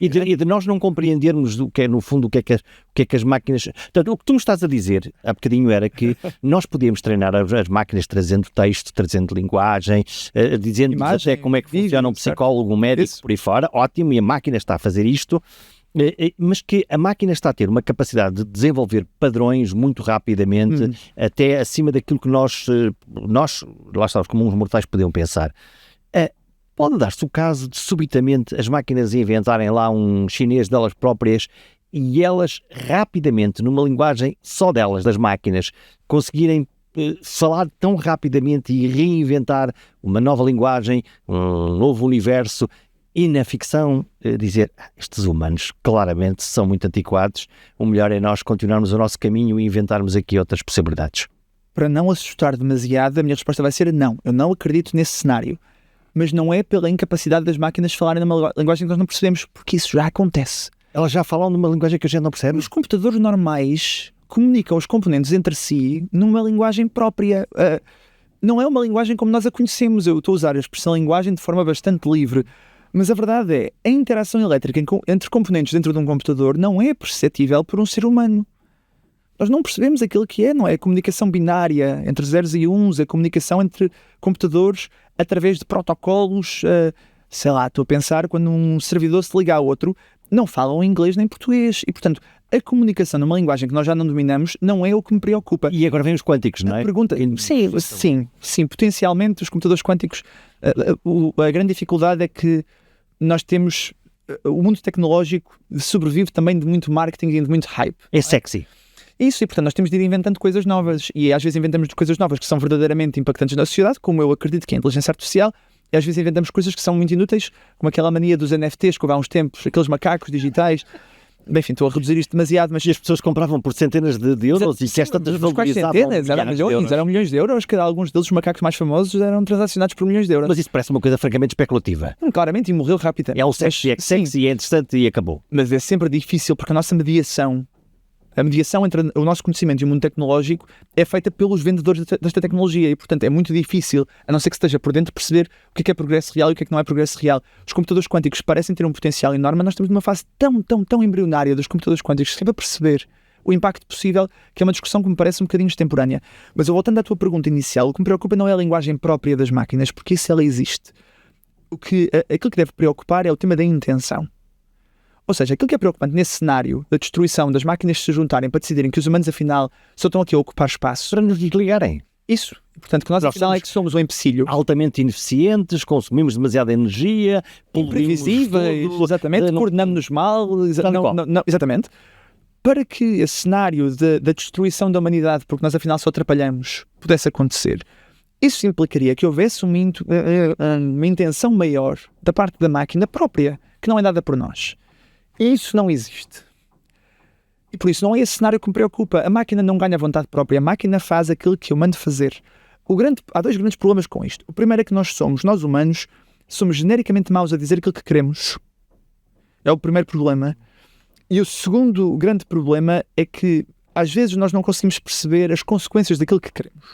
E de nós não compreendermos o que é, no fundo, o que é que as máquinas... Portanto, o que tu me estás a dizer há bocadinho era que nós podíamos treinar as máquinas trazendo texto, trazendo linguagem, dizendo até como é que funciona um psicólogo, um médico, por aí fora. Ótimo, e a máquina está a fazer isto. Mas que a máquina está a ter uma capacidade de desenvolver padrões muito rapidamente, até acima daquilo que nós, lá está, os comuns mortais podiam pensar. Pode dar-se o caso de subitamente as máquinas inventarem lá um chinês delas próprias e elas rapidamente, numa linguagem só delas, das máquinas, conseguirem falar tão rapidamente e reinventar uma nova linguagem, um novo universo, e na ficção dizer, estes humanos claramente são muito antiquados, o melhor é nós continuarmos o nosso caminho e inventarmos aqui outras possibilidades. Para não assustar demasiado, a minha resposta vai ser não. Eu não acredito nesse cenário. Mas não é pela incapacidade das máquinas falarem numa linguagem que nós não percebemos, porque isso já acontece. Elas já falam numa linguagem que a gente não percebe? Os computadores normais comunicam os componentes entre si numa linguagem própria. Não é uma linguagem como nós a conhecemos. Eu estou a usar a expressão linguagem de forma bastante livre. Mas a verdade é, a interação elétrica entre componentes dentro de um computador não é perceptível por um ser humano. Nós não percebemos aquilo que é, não é? A comunicação binária entre zeros e uns, a comunicação entre computadores através de protocolos, sei lá, estou a pensar, quando um servidor se liga a outro, não falam inglês nem português. E, portanto, a comunicação numa linguagem que nós já não dominamos não é o que me preocupa. E agora vem os quânticos, não é? A pergunta, sim, potencialmente os computadores quânticos, a grande dificuldade é que nós temos, o mundo tecnológico sobrevive também de muito marketing e de muito hype. É sexy. Isso, e portanto nós temos de ir inventando coisas novas, e às vezes inventamos coisas novas que são verdadeiramente impactantes na sociedade, como eu acredito que é a inteligência artificial, e às vezes inventamos coisas que são muito inúteis, como aquela mania dos NFTs que houve há uns tempos, aqueles macacos digitais. Bem, enfim, estou a reduzir isto demasiado, mas... E as pessoas compravam por centenas de euros e que esta desvalorizavam centenas, eram milhões de euros, que alguns deles, os macacos mais famosos, eram transacionados por milhões de euros. Mas isso parece uma coisa francamente especulativa. Claramente, e morreu rapidamente. É um sexy, é interessante e acabou. Mas é sempre difícil, porque a nossa mediação, a mediação entre o nosso conhecimento e o mundo tecnológico é feita pelos vendedores desta tecnologia e, portanto, é muito difícil, a não ser que esteja por dentro, perceber o que é progresso real e o que é que não é progresso real. Os computadores quânticos parecem ter um potencial enorme, mas nós estamos numa fase tão embrionária dos computadores quânticos, que é para perceber o impacto possível, que é uma discussão que me parece um bocadinho extemporânea. Mas eu, voltando à tua pergunta inicial, o que me preocupa não é a linguagem própria das máquinas, porque isso ela existe. Aquilo que deve preocupar é o tema da intenção. Ou seja, aquilo que é preocupante nesse cenário da destruição das máquinas se juntarem para decidirem que os humanos, afinal, só estão aqui a ocupar espaço. Para nos desligarem. Isso. Portanto, que nós, afinal, é que somos um empecilho. Altamente ineficientes, consumimos demasiada energia, imprevisíveis, exatamente, coordenamos-nos mal. Exatamente. Para que esse cenário da destruição da humanidade, porque nós, afinal, só atrapalhamos, pudesse acontecer, isso implicaria que houvesse uma intenção maior da parte da máquina própria, que não é dada por nós. E isso não existe. E por isso não é esse cenário que me preocupa. A máquina não ganha vontade própria. A máquina faz aquilo que eu mando fazer. Há dois grandes problemas com isto. O primeiro é que nós humanos, somos genericamente maus a dizer aquilo que queremos. É o primeiro problema. E o segundo grande problema é que às vezes nós não conseguimos perceber as consequências daquilo que queremos.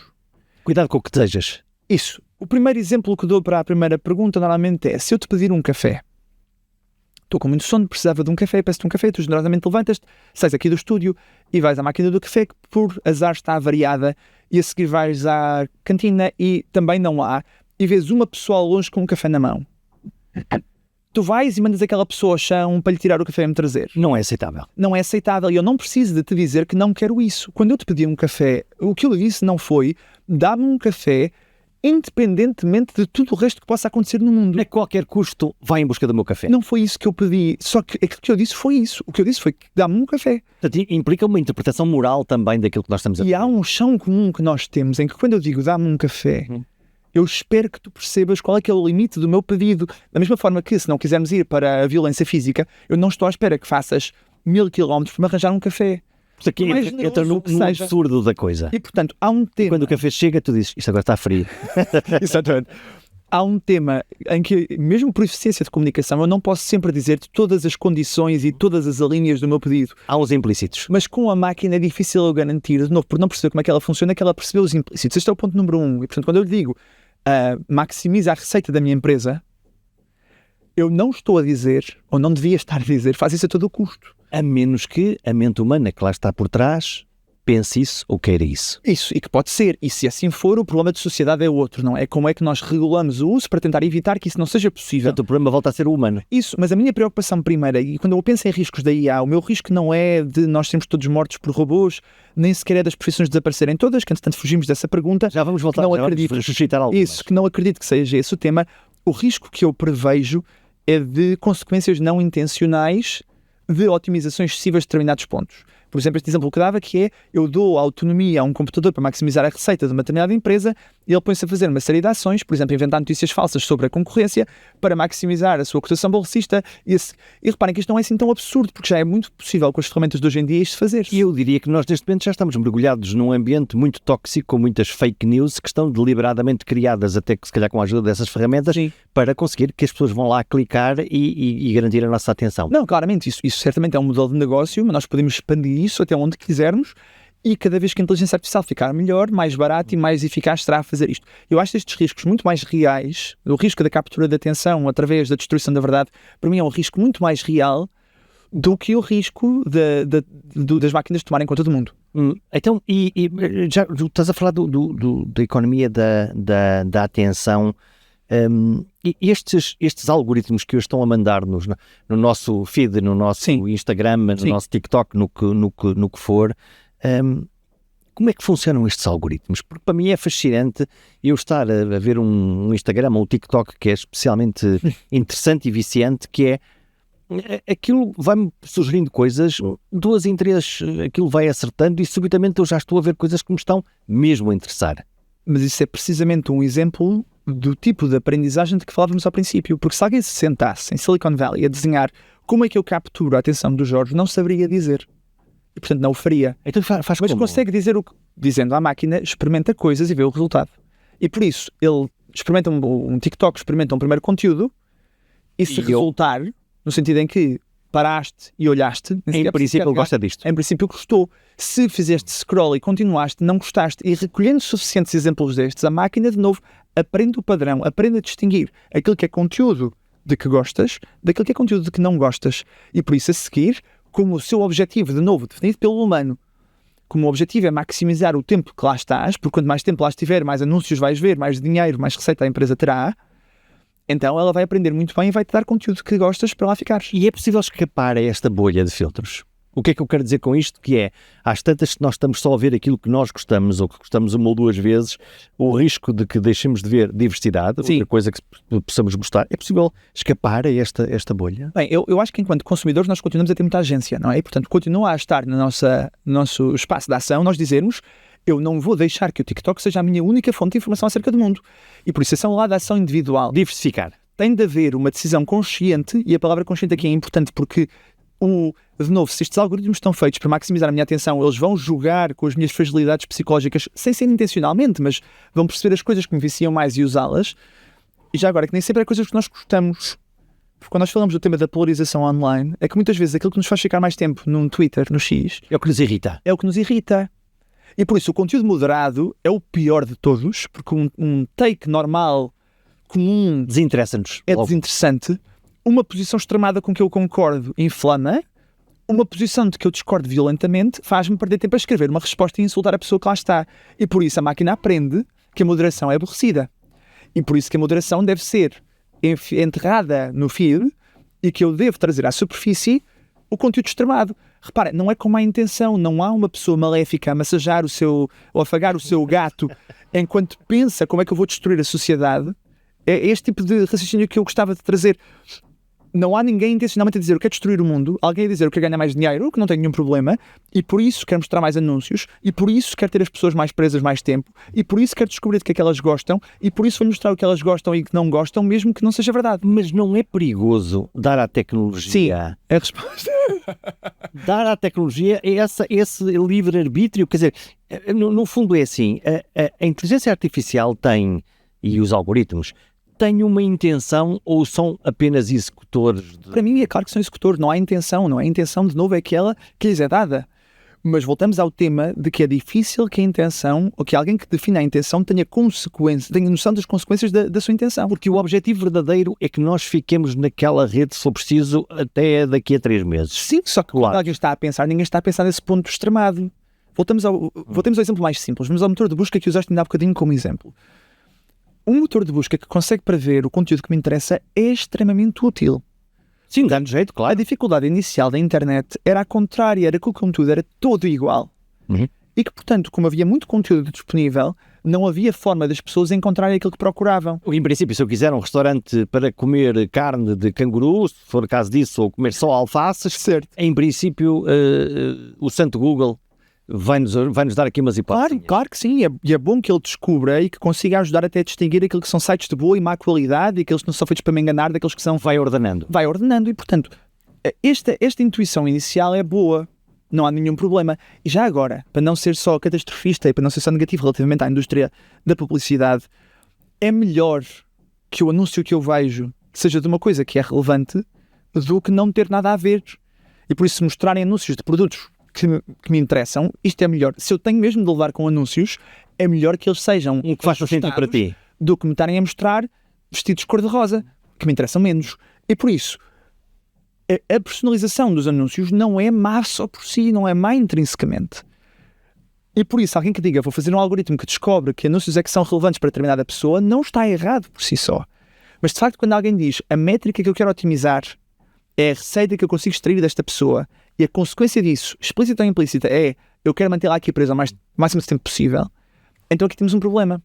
Cuidado com o que desejas. Isso. O primeiro exemplo que dou para a primeira pergunta normalmente é: se eu te pedir um café, estou com muito sono, precisava de um café, peço-te um café, tu generosamente levantas-te, sais aqui do estúdio e vais à máquina do café, que por azar está avariada, e a seguir vais à cantina e também não há, e vês uma pessoa ao longe com um café na mão. Tu vais e mandas aquela pessoa ao chão para lhe tirar o café e me trazer. Não é aceitável. Não é aceitável, e eu não preciso de te dizer que não quero isso. Quando eu te pedi um café, o que eu disse não foi: dá-me um café independentemente de tudo o resto que possa acontecer no mundo. A qualquer custo, vai em busca do meu café. Não foi isso que eu pedi, só que aquilo que eu disse foi isso. O que eu disse foi: dá-me um café. Portanto, implica uma interpretação moral também daquilo que nós estamos a fazer. E há um chão comum que nós temos, em que quando eu digo dá-me um café, eu espero que tu percebas qual é que é o limite do meu pedido. Da mesma forma que, se não quisermos ir para a violência física, eu não estou à espera que faças 1000 quilómetros para me arranjar um café. Aqui entra no absurdo da coisa. E, portanto, há um tema... Quando o café chega, tu dizes: isto agora está frio. Exatamente. Há um tema em que, mesmo por eficiência de comunicação, eu não posso sempre dizer-te todas as condições e todas as alíneas do meu pedido. Há uns implícitos. Mas com a máquina é difícil eu garantir, de novo, por não perceber como é que ela funciona, que ela percebeu os implícitos. Este é o ponto número 1. E, portanto, quando eu lhe digo maximiza a receita da minha empresa, eu não estou a dizer, ou não devia estar a dizer, faz isso a todo o custo. A menos que a mente humana que lá está por trás pense isso ou queira isso. Isso, e que pode ser. E se assim for, o problema de sociedade é outro, não é? Como é que nós regulamos o uso para tentar evitar que isso não seja possível. Portanto, o problema volta a ser o humano. Isso, mas a minha preocupação primeira, e quando eu penso em riscos da IA, o meu risco não é de nós sermos todos mortos por robôs, nem sequer é das profissões desaparecerem todas, que entretanto fugimos dessa pergunta. Já vamos voltar, não já acredito, vamos ressuscitar algo. Isso, que não acredito que seja esse o tema. O risco que eu prevejo é de consequências não intencionais de otimizações excessivas de determinados pontos. Por exemplo, este exemplo que dava, que é, eu dou autonomia a um computador para maximizar a receita de uma determinada empresa e ele põe-se a fazer uma série de ações, por exemplo, inventar notícias falsas sobre a concorrência para maximizar a sua cotação bolsista. E reparem que isto não é assim tão absurdo, porque já é muito possível com as ferramentas de hoje em dia isto fazer. E eu diria que nós neste momento já estamos mergulhados num ambiente muito tóxico, com muitas fake news que estão deliberadamente criadas, até que se calhar com a ajuda dessas ferramentas, Sim. para conseguir que as pessoas vão lá clicar e garantir a nossa atenção. Não, claramente, isso certamente é um modelo de negócio, mas nós podemos expandir isso até onde quisermos e cada vez que a inteligência artificial ficar melhor, mais barato e mais eficaz será a fazer isto. Eu acho estes riscos muito mais reais, o risco da captura da atenção através da destruição da verdade, para mim é um risco muito mais real do que o risco das máquinas tomarem conta do mundo. Então, já estás a falar da economia da atenção. E estes algoritmos que hoje estão a mandar-nos no nosso feed, no nosso Sim. Instagram, no Sim. nosso TikTok, no que for, como é que funcionam estes algoritmos? Porque para mim é fascinante eu estar a ver um Instagram ou um TikTok que é especialmente interessante e viciante, que é aquilo vai-me sugerindo coisas, 2 em 3 aquilo vai acertando e subitamente eu já estou a ver coisas que me estão mesmo a interessar. Mas isso é precisamente um exemplo do tipo de aprendizagem de que falávamos ao princípio, porque se alguém se sentasse em Silicon Valley a desenhar como é que eu capturo a atenção do Jorge, não saberia dizer. E portanto não o faria. Então faz Mas como? consegue dizer dizendo à máquina, experimenta coisas e vê o resultado. E por isso, ele experimenta um TikTok, experimenta um primeiro conteúdo e se resultar, no sentido em que paraste e olhaste, em princípio ele gosta disto. Em princípio gostou. Se fizeste scroll e continuaste, não gostaste, e recolhendo suficientes exemplos destes, a máquina de novo aprende o padrão, aprende a distinguir aquilo que é conteúdo de que gostas daquilo que é conteúdo de que não gostas. E por isso a seguir, como o seu objetivo, de novo, definido pelo humano, como o objetivo é maximizar o tempo que lá estás, porque quanto mais tempo lá estiver, mais anúncios vais ver, mais dinheiro, mais receita a empresa terá, então ela vai aprender muito bem e vai-te dar conteúdo que gostas para lá ficares. E é possível escapar a esta bolha de filtros? O que é que eu quero dizer com isto? Que é, às tantas que nós estamos só a ver aquilo que nós gostamos ou que gostamos uma ou duas vezes, o risco de que deixemos de ver diversidade, Sim. outra coisa que possamos gostar, é possível escapar a esta bolha? Bem, eu acho que enquanto consumidores nós continuamos a ter muita agência, não é? E portanto continua a estar no nosso espaço de ação nós dizermos eu não vou deixar que o TikTok seja a minha única fonte de informação acerca do mundo. E por isso esse é um lado da ação individual. Diversificar. Tem de haver uma decisão consciente, e a palavra consciente aqui é importante porque, de novo, se estes algoritmos estão feitos para maximizar a minha atenção, eles vão jogar com as minhas fragilidades psicológicas, sem ser intencionalmente, mas vão perceber as coisas que me viciam mais e usá-las. E já agora, que nem sempre é coisas que nós gostamos. Porque quando nós falamos do tema da polarização online, é que muitas vezes aquilo que nos faz ficar mais tempo num Twitter, no X, É o que nos irrita. é o que nos irrita. E por isso o conteúdo moderado é o pior de todos, porque um take normal, comum, Desinteressa-nos. é logo. desinteressante. Uma posição extremada com que eu concordo inflama. Uma posição de que eu discordo violentamente faz-me perder tempo a escrever uma resposta e insultar a pessoa que lá está. E por isso a máquina aprende que a moderação é aborrecida. E por isso que a moderação deve ser enterrada no feed e que eu devo trazer à superfície o conteúdo extremado. Repara, não é com má intenção, não há uma pessoa maléfica a massajar ou afagar o seu gato enquanto pensa como é que eu vou destruir a sociedade. É este tipo de raciocínio que eu gostava de trazer. Não há ninguém intencionalmente a dizer eu quero destruir o mundo, alguém a dizer eu quero ganhar mais dinheiro, o que não tem nenhum problema, e por isso quero mostrar mais anúncios, e por isso quero ter as pessoas mais presas mais tempo, e por isso quero descobrir o que é que elas gostam, e por isso vou mostrar o que elas gostam e que não gostam, mesmo que não seja verdade. Mas não é perigoso dar à tecnologia... Sim, é a resposta. Dar à tecnologia esse livre-arbítrio, quer dizer, no fundo é assim, a inteligência artificial tem, e os algoritmos, têm uma intenção ou são apenas executores? Para mim é claro que são executores, não há intenção, não é? A intenção de novo é aquela que lhes é dada. Mas voltamos ao tema de que é difícil que a intenção, ou que alguém que define a intenção tenha noção das consequências da sua intenção. Porque o objetivo verdadeiro é que nós fiquemos naquela rede, se for preciso, até daqui a 3 meses. Sim, só que quando alguém está a pensar, ninguém está a pensar nesse ponto extremado. Voltamos ao exemplo mais simples. Vamos ao motor de busca que usaste ainda há bocadinho como exemplo. Um motor de busca que consegue prever o conteúdo que me interessa é extremamente útil. Sim, dá-me jeito, A claro. dificuldade inicial da internet era a contrária, era que o conteúdo era todo igual. Uhum. E que, portanto, como havia muito conteúdo disponível, não havia forma das pessoas encontrarem aquilo que procuravam. Em princípio, se eu quiser um restaurante para comer carne de canguru, se for o caso disso, ou comer só alfaces, Certo. em princípio, o santo Google vai-nos dar aqui umas hipóteses. Claro que sim, e é bom que ele descubra e que consiga ajudar até a distinguir aquilo que são sites de boa e má qualidade e aqueles que não são feitos para me enganar daqueles que são... Vai ordenando. Vai ordenando e, portanto, esta intuição inicial é boa, não há nenhum problema. E já agora, para não ser só catastrofista e para não ser só negativo relativamente à indústria da publicidade, é melhor que o anúncio que eu vejo seja de uma coisa que é relevante do que não ter nada a ver. E por isso, se mostrarem anúncios de produtos que me interessam, isto é melhor. Se eu tenho mesmo de levar com anúncios, é melhor que eles sejam Que faz sentido para ti. do que me estarem a mostrar vestidos cor-de-rosa, que me interessam menos. E por isso, a personalização dos anúncios não é má só por si, não é má intrinsecamente. E por isso, alguém que diga, vou fazer um algoritmo que descobre que anúncios é que são relevantes para determinada pessoa, não está errado por si só. Mas de facto, quando alguém diz a métrica que eu quero otimizar é a receita que eu consigo extrair desta pessoa e a consequência disso, explícita ou implícita, é eu quero mantê-la aqui presa o máximo de tempo possível, então aqui temos um problema.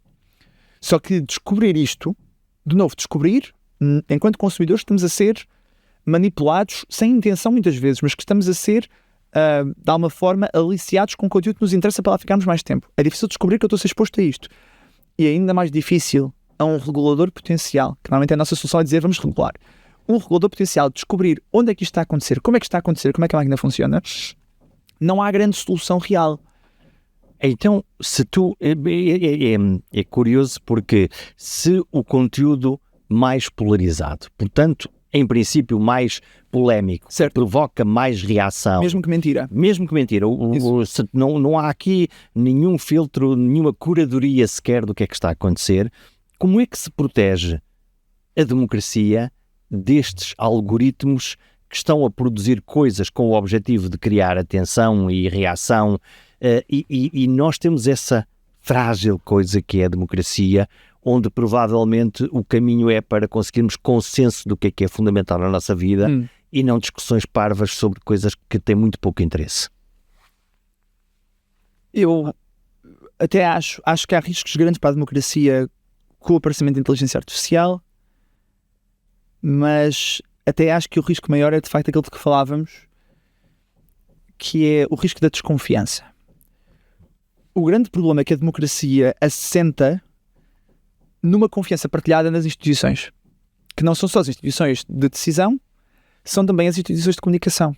Só que descobrir isto, de novo, enquanto consumidores estamos a ser manipulados sem intenção muitas vezes, mas que estamos a ser, de alguma forma, aliciados com conteúdo que nos interessa para lá ficarmos mais tempo. É difícil descobrir que eu estou a ser exposto a isto. E é ainda mais difícil a um regulador potencial, que normalmente a nossa solução é dizer vamos regular. Um regulador potencial descobrir onde é que isto está a acontecer, como é que está a acontecer, como é que a máquina funciona, não há grande solução real. Então, se tu... É curioso porque se o conteúdo mais polarizado, portanto, em princípio mais polémico, Certo. provoca mais reação... Mesmo que mentira. Mesmo que mentira. Não há aqui nenhum filtro, nenhuma curadoria sequer do que é que está a acontecer. Como é que se protege a democracia destes algoritmos que estão a produzir coisas com o objetivo de criar atenção e reação, e nós temos essa frágil coisa que é a democracia, onde provavelmente o caminho é para conseguirmos consenso do que é fundamental na nossa vida e não discussões parvas sobre coisas que têm muito pouco interesse. Eu até acho que há riscos grandes para a democracia com o aparecimento da inteligência artificial, mas até acho que o risco maior é de facto aquele de que falávamos, que é o risco da desconfiança. O grande problema é que a democracia assenta numa confiança partilhada nas instituições, que não são só as instituições de decisão, são também as instituições de comunicação.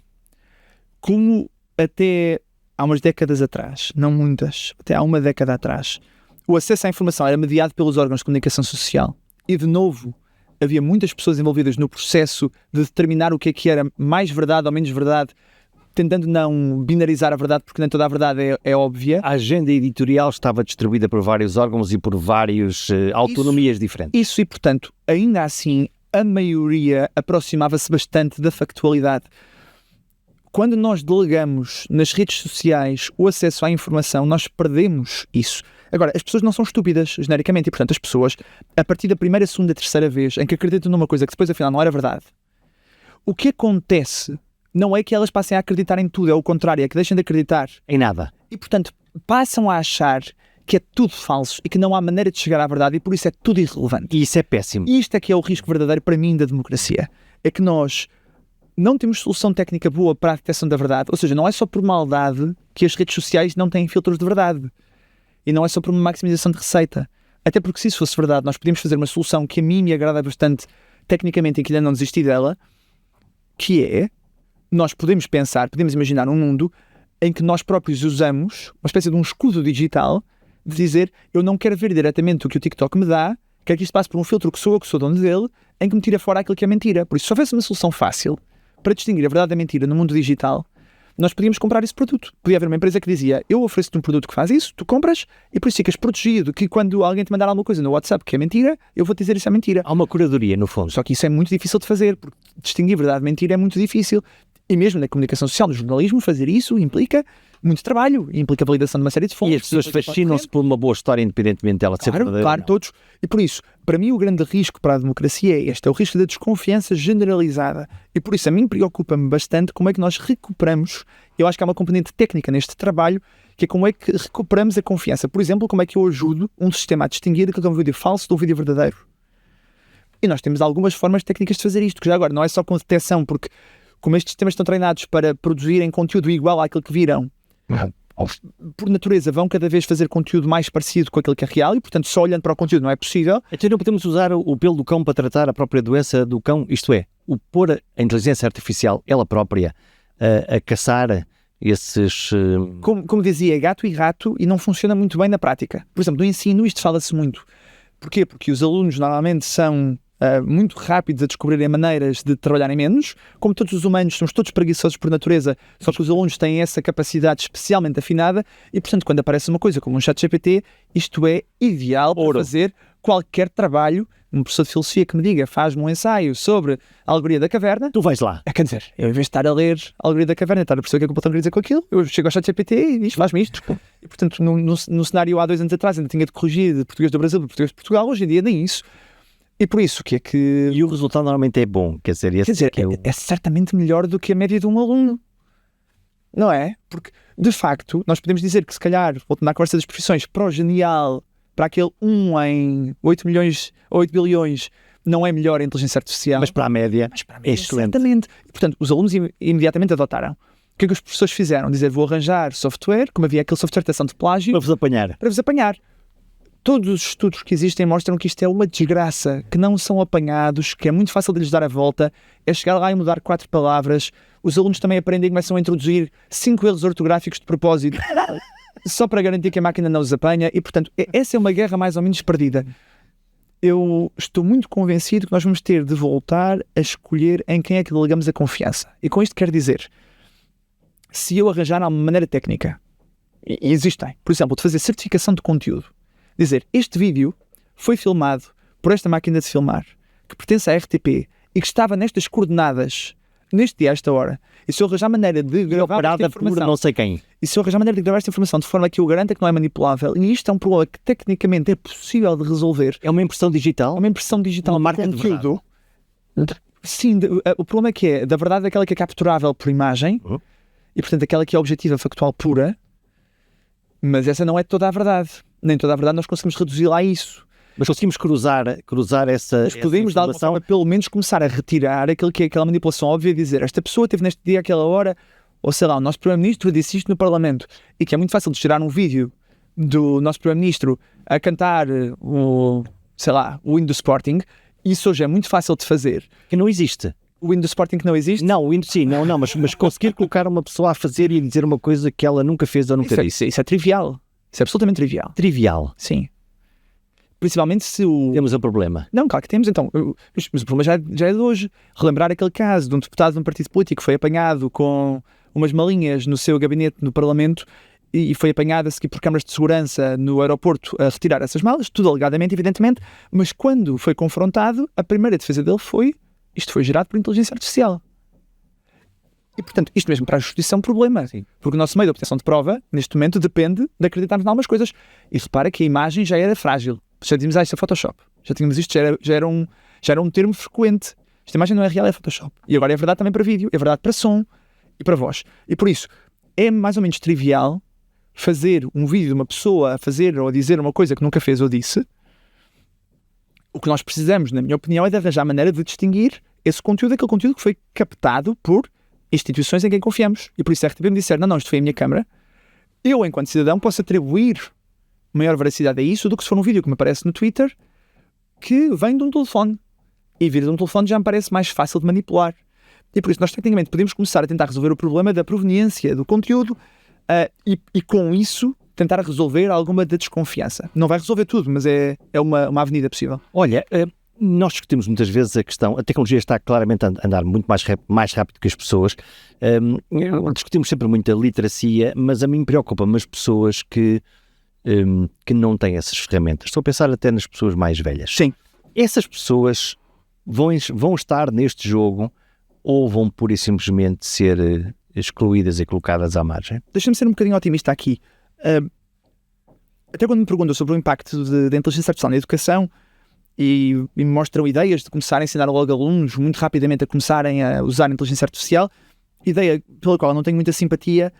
Como até há umas décadas atrás, não muitas, até há uma década atrás, o acesso à informação era mediado pelos órgãos de comunicação social. E, de novo, havia muitas pessoas envolvidas no processo de determinar o que era mais verdade ou menos verdade, tentando não binarizar a verdade, porque nem toda a verdade é óbvia. A agenda editorial estava distribuída por vários órgãos e por várias autonomias diferentes. Isso, e portanto, ainda assim, a maioria aproximava-se bastante da factualidade. Quando nós delegamos nas redes sociais o acesso à informação, nós perdemos isso. Agora, as pessoas não são estúpidas, genericamente, e portanto as pessoas, a partir da primeira, segunda, terceira vez em que acreditam numa coisa que depois afinal não era verdade, o que acontece não é que elas passem a acreditar em tudo, é o contrário, é que deixem de acreditar Em nada. e portanto passam a achar que é tudo falso e que não há maneira de chegar à verdade e por isso é tudo irrelevante. E isso é péssimo. E isto é que é o risco verdadeiro para mim da democracia, é que nós não temos solução técnica boa para a detecção da verdade, ou seja, não é só por maldade que as redes sociais não têm filtros de verdade. E não é só por uma maximização de receita. Até porque se isso fosse verdade, nós podíamos fazer uma solução que a mim me agrada bastante tecnicamente e que ainda não desisti dela, que é, nós podemos imaginar um mundo em que nós próprios usamos uma espécie de um escudo digital de dizer, eu não quero ver diretamente o que o TikTok me dá, quero que isto passe por um filtro que sou eu, que sou dono dele, em que me tira fora aquilo que é mentira. Por isso, se houvesse uma solução fácil para distinguir a verdade da mentira no mundo digital, nós podíamos comprar esse produto. Podia haver uma empresa que dizia, eu ofereço-te um produto que faz isso, tu compras e por isso ficas protegido, que quando alguém te mandar alguma coisa no WhatsApp que é mentira, eu vou te dizer isso é mentira. Há uma curadoria, no fundo. Só que isso é muito difícil de fazer, porque distinguir verdade de mentira é muito difícil. E mesmo na comunicação social, no jornalismo, fazer isso implica muito trabalho, implica validação de uma série de fontes. E as pessoas fascinam-se por uma boa história, independentemente dela ser verdadeira. Claro, todos. E por isso, para mim, o grande risco para a democracia é este, é o risco da desconfiança generalizada. E por isso, a mim preocupa-me bastante como é que nós recuperamos, eu acho que há uma componente técnica neste trabalho, que é como é que recuperamos a confiança. Por exemplo, como é que eu ajudo um sistema a distinguir aquilo que é um vídeo falso de um vídeo verdadeiro. E nós temos algumas formas técnicas de fazer isto, que já agora não é só com detecção, porque como estes sistemas estão treinados para produzirem conteúdo igual àquilo que viram, por natureza vão cada vez fazer conteúdo mais parecido com aquilo que é real e, portanto, só olhando para o conteúdo não é possível. Então não podemos usar o pelo do cão para tratar a própria doença do cão, isto é, o pôr a inteligência artificial, ela própria, a caçar esses... Como dizia, é gato e rato e não funciona muito bem na prática. Por exemplo, no ensino isto fala-se muito. Porquê? Porque os alunos normalmente são muito rápidos a descobrirem maneiras de trabalharem menos. Como todos os humanos, somos todos preguiçosos por natureza, só que os alunos têm essa capacidade especialmente afinada e, portanto, quando aparece uma coisa como um ChatGPT, isto é ideal para fazer qualquer trabalho. Um professor de filosofia que me diga, faz-me um ensaio sobre a alegoria da caverna, Tu vais lá. quer dizer, eu em vez de estar a ler a alegoria da caverna, estar a perceber o que é que o Platão queria dizer com aquilo, eu chego ao ChatGPT e diz, faz-me isto. E, portanto, no cenário há 2 anos atrás ainda tinha de corrigir de português do Brasil para português de Portugal, hoje em dia nem isso. E por isso, o que é que... E o resultado normalmente é bom, quer dizer, é certamente melhor do que a média de um aluno. Não é? Porque, de facto, nós podemos dizer que se calhar, voltando à conversa das profissões, para o genial, para aquele 1 em 8 milhões ou 8 bilhões, não é melhor a inteligência artificial. Mas para a média, é excelente. Certamente. E, portanto, os alunos imediatamente adotaram. O que é que os professores fizeram? Dizer, vou arranjar software, como havia aquele software de detecção de plágio, Para vos apanhar. para vos apanhar. Todos os estudos que existem mostram que isto é uma desgraça, que não são apanhados, que é muito fácil de lhes dar a volta, é chegar lá e mudar 4 palavras. Os alunos também aprendem e começam a introduzir 5 erros ortográficos de propósito, só para garantir que a máquina não os apanha. E, portanto, essa é uma guerra mais ou menos perdida. Eu estou muito convencido que nós vamos ter de voltar a escolher em quem é que delegamos a confiança. E com isto quero dizer, se eu arranjar uma maneira técnica, e existem, por exemplo, de fazer certificação de conteúdo, dizer, este vídeo foi filmado por esta máquina de filmar, que pertence à RTP e que estava nestas coordenadas, neste dia, a esta hora, e se eu arranjar maneira de gravar esta informação, por não sei quem. e se eu arranjar maneira de gravar esta informação de forma que eu garanta que não é manipulável, e isto é um problema que tecnicamente é possível de resolver, É uma impressão digital? uma impressão digital Uma marca de conteúdo. Sim, o problema é que é, da verdade, aquela que é capturável por imagem, e portanto aquela que é objetiva, factual, pura, mas essa não é toda a verdade. Nem toda a verdade nós conseguimos reduzir-la a isso. Mas conseguimos cruzar essa Mas podemos, de alguma informação. forma, pelo menos começar a retirar aquilo que é aquela manipulação óbvia e dizer, esta pessoa teve neste dia, aquela hora, ou sei lá, o nosso Primeiro-Ministro disse isto no Parlamento, e que é muito fácil de tirar um vídeo do nosso Primeiro-Ministro a cantar o hino do Sporting. Isso hoje é muito fácil de fazer. Que não existe. O hino do Sporting que não existe? Não, o hino sim, não, mas conseguir colocar uma pessoa a fazer e dizer uma coisa que ela nunca fez ou nunca disse. Isso é trivial. Isso é absolutamente trivial. Trivial. Sim. Principalmente se o... Temos um problema. Não, claro que temos, então. Mas o problema já é de hoje. Relembrar aquele caso de um deputado de um partido político que foi apanhado com umas malinhas no seu gabinete no Parlamento e foi apanhado a seguir por câmaras de segurança no aeroporto a retirar essas malas, tudo alegadamente, evidentemente, mas quando foi confrontado, a primeira defesa dele foi isto foi gerado por inteligência artificial. E, portanto, isto mesmo para a justiça é um problema. Sim. Porque o nosso meio de obtenção de prova, neste momento, depende de acreditarmos em algumas coisas. E repara que a imagem já era frágil. Já dizíamos, isto é Photoshop. Já tínhamos isto, já era um termo frequente. Esta imagem não é real, é Photoshop. E agora é verdade também para vídeo, é verdade para som e para voz. E por isso, é mais ou menos trivial fazer um vídeo de uma pessoa a fazer ou a dizer uma coisa que nunca fez ou disse. O que nós precisamos, na minha opinião, é de arranjar a maneira de distinguir esse conteúdo daquele conteúdo que foi captado por instituições em quem confiamos. E por isso a RTP me disser, não, isto foi a minha câmara, eu, enquanto cidadão, posso atribuir maior veracidade a isso do que se for um vídeo que me aparece no Twitter que vem de um telefone. E vir de um telefone já me parece mais fácil de manipular. E por isso nós, tecnicamente, podemos começar a tentar resolver o problema da proveniência do conteúdo e com isso, tentar resolver alguma da desconfiança. Não vai resolver tudo, mas é uma avenida possível. Olha, nós discutimos muitas vezes a questão, a tecnologia está claramente a andar muito mais rápido que as pessoas. Discutimos sempre muito a literacia, mas a mim preocupa-me as pessoas que não têm essas ferramentas. Estou a pensar até nas pessoas mais velhas. Sim. Essas pessoas vão estar neste jogo ou vão pura e simplesmente ser excluídas e colocadas à margem? Deixa-me ser um bocadinho otimista aqui. Até quando me perguntam sobre o impacto da inteligência artificial na educação e me mostram ideias de começar a ensinar logo alunos muito rapidamente a começarem a usar a inteligência artificial, ideia pela qual eu não tenho muita simpatia,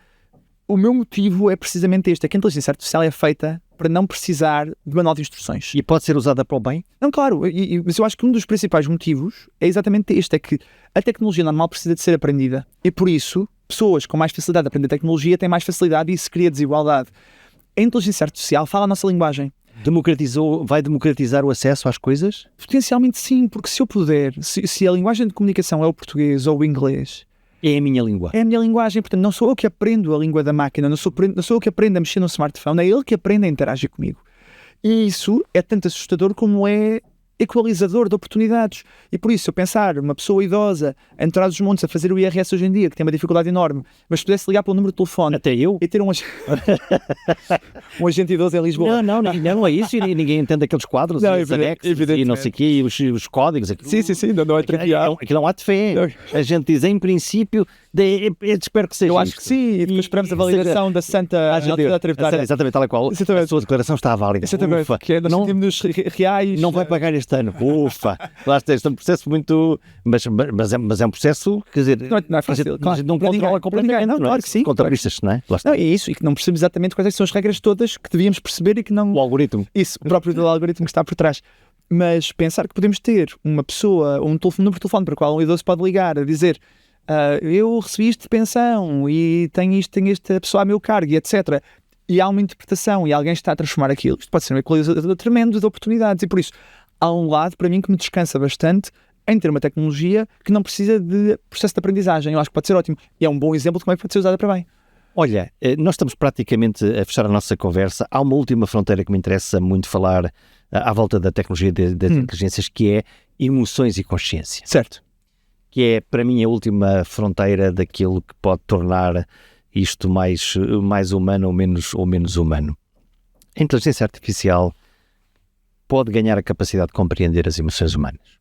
o meu motivo é precisamente este, é que a inteligência artificial é feita para não precisar de manual de instruções. E pode ser usada para o bem? Não, claro, mas eu acho que um dos principais motivos é exatamente este, é que a tecnologia normal precisa de ser aprendida e por isso pessoas com mais facilidade de aprender tecnologia têm mais facilidade e isso cria desigualdade. A inteligência artificial fala a nossa linguagem. Vai democratizar o acesso às coisas? Potencialmente sim, porque se eu puder, se a linguagem de comunicação é o português ou o inglês, É a minha língua. é a minha linguagem, portanto não sou eu que aprendo a língua da máquina, não sou eu que aprendo a mexer no smartphone, é ele que aprende a interagir comigo. E isso é tanto assustador como é equalizador de oportunidades. E por isso, eu pensar uma pessoa idosa a entrar dos montes a fazer o IRS hoje em dia, que tem uma dificuldade enorme, mas se pudesse ligar para o número de telefone Até eu? e ter um agente idoso em Lisboa. Não é isso. E ninguém entende aqueles quadros Não, e os anexos e não sei o quê, e os códigos. Sim, não é trivial. Aquilo é um ato de fé. Não. A gente diz, em princípio, espero que seja Eu acho que isto. sim, e depois esperamos a validação da Santa Autoridade Tributária. Exatamente, tal e qual. Exatamente. A sua declaração está válida. Exatamente, Ufa. porque nós sentimos reais. Não vai pagar este ano. Ufa. Lá está, este é um processo muito... Mas é um processo, quer dizer... Não é fácil, claro. Não controla completamente. Não, claro que sim. Contrabistas, não é? Lá está. Não, é isso, e que não percebemos exatamente quais são as regras todas que devíamos perceber e que não... O algoritmo. Isso, o próprio do algoritmo que está por trás. Mas pensar que podemos ter uma pessoa, um número de telefone para o qual um idoso pode ligar a dizer eu recebi isto de pensão e tenho esta pessoa a meu cargo e etc. E há uma interpretação e alguém está a transformar aquilo. Isto pode ser um equalizador tremendo de oportunidades e por isso há um lado para mim que me descansa bastante em ter uma tecnologia que não precisa de processo de aprendizagem. Eu acho que pode ser ótimo. E é um bom exemplo de como é que pode ser usada para bem. Olha, nós estamos praticamente a fechar a nossa conversa. Há uma última fronteira que me interessa muito falar à volta da tecnologia das inteligências, que é emoções e consciência. Certo. Que é, para mim, a última fronteira daquilo que pode tornar isto mais humano ou menos humano. A inteligência artificial pode ganhar a capacidade de compreender as emoções humanas.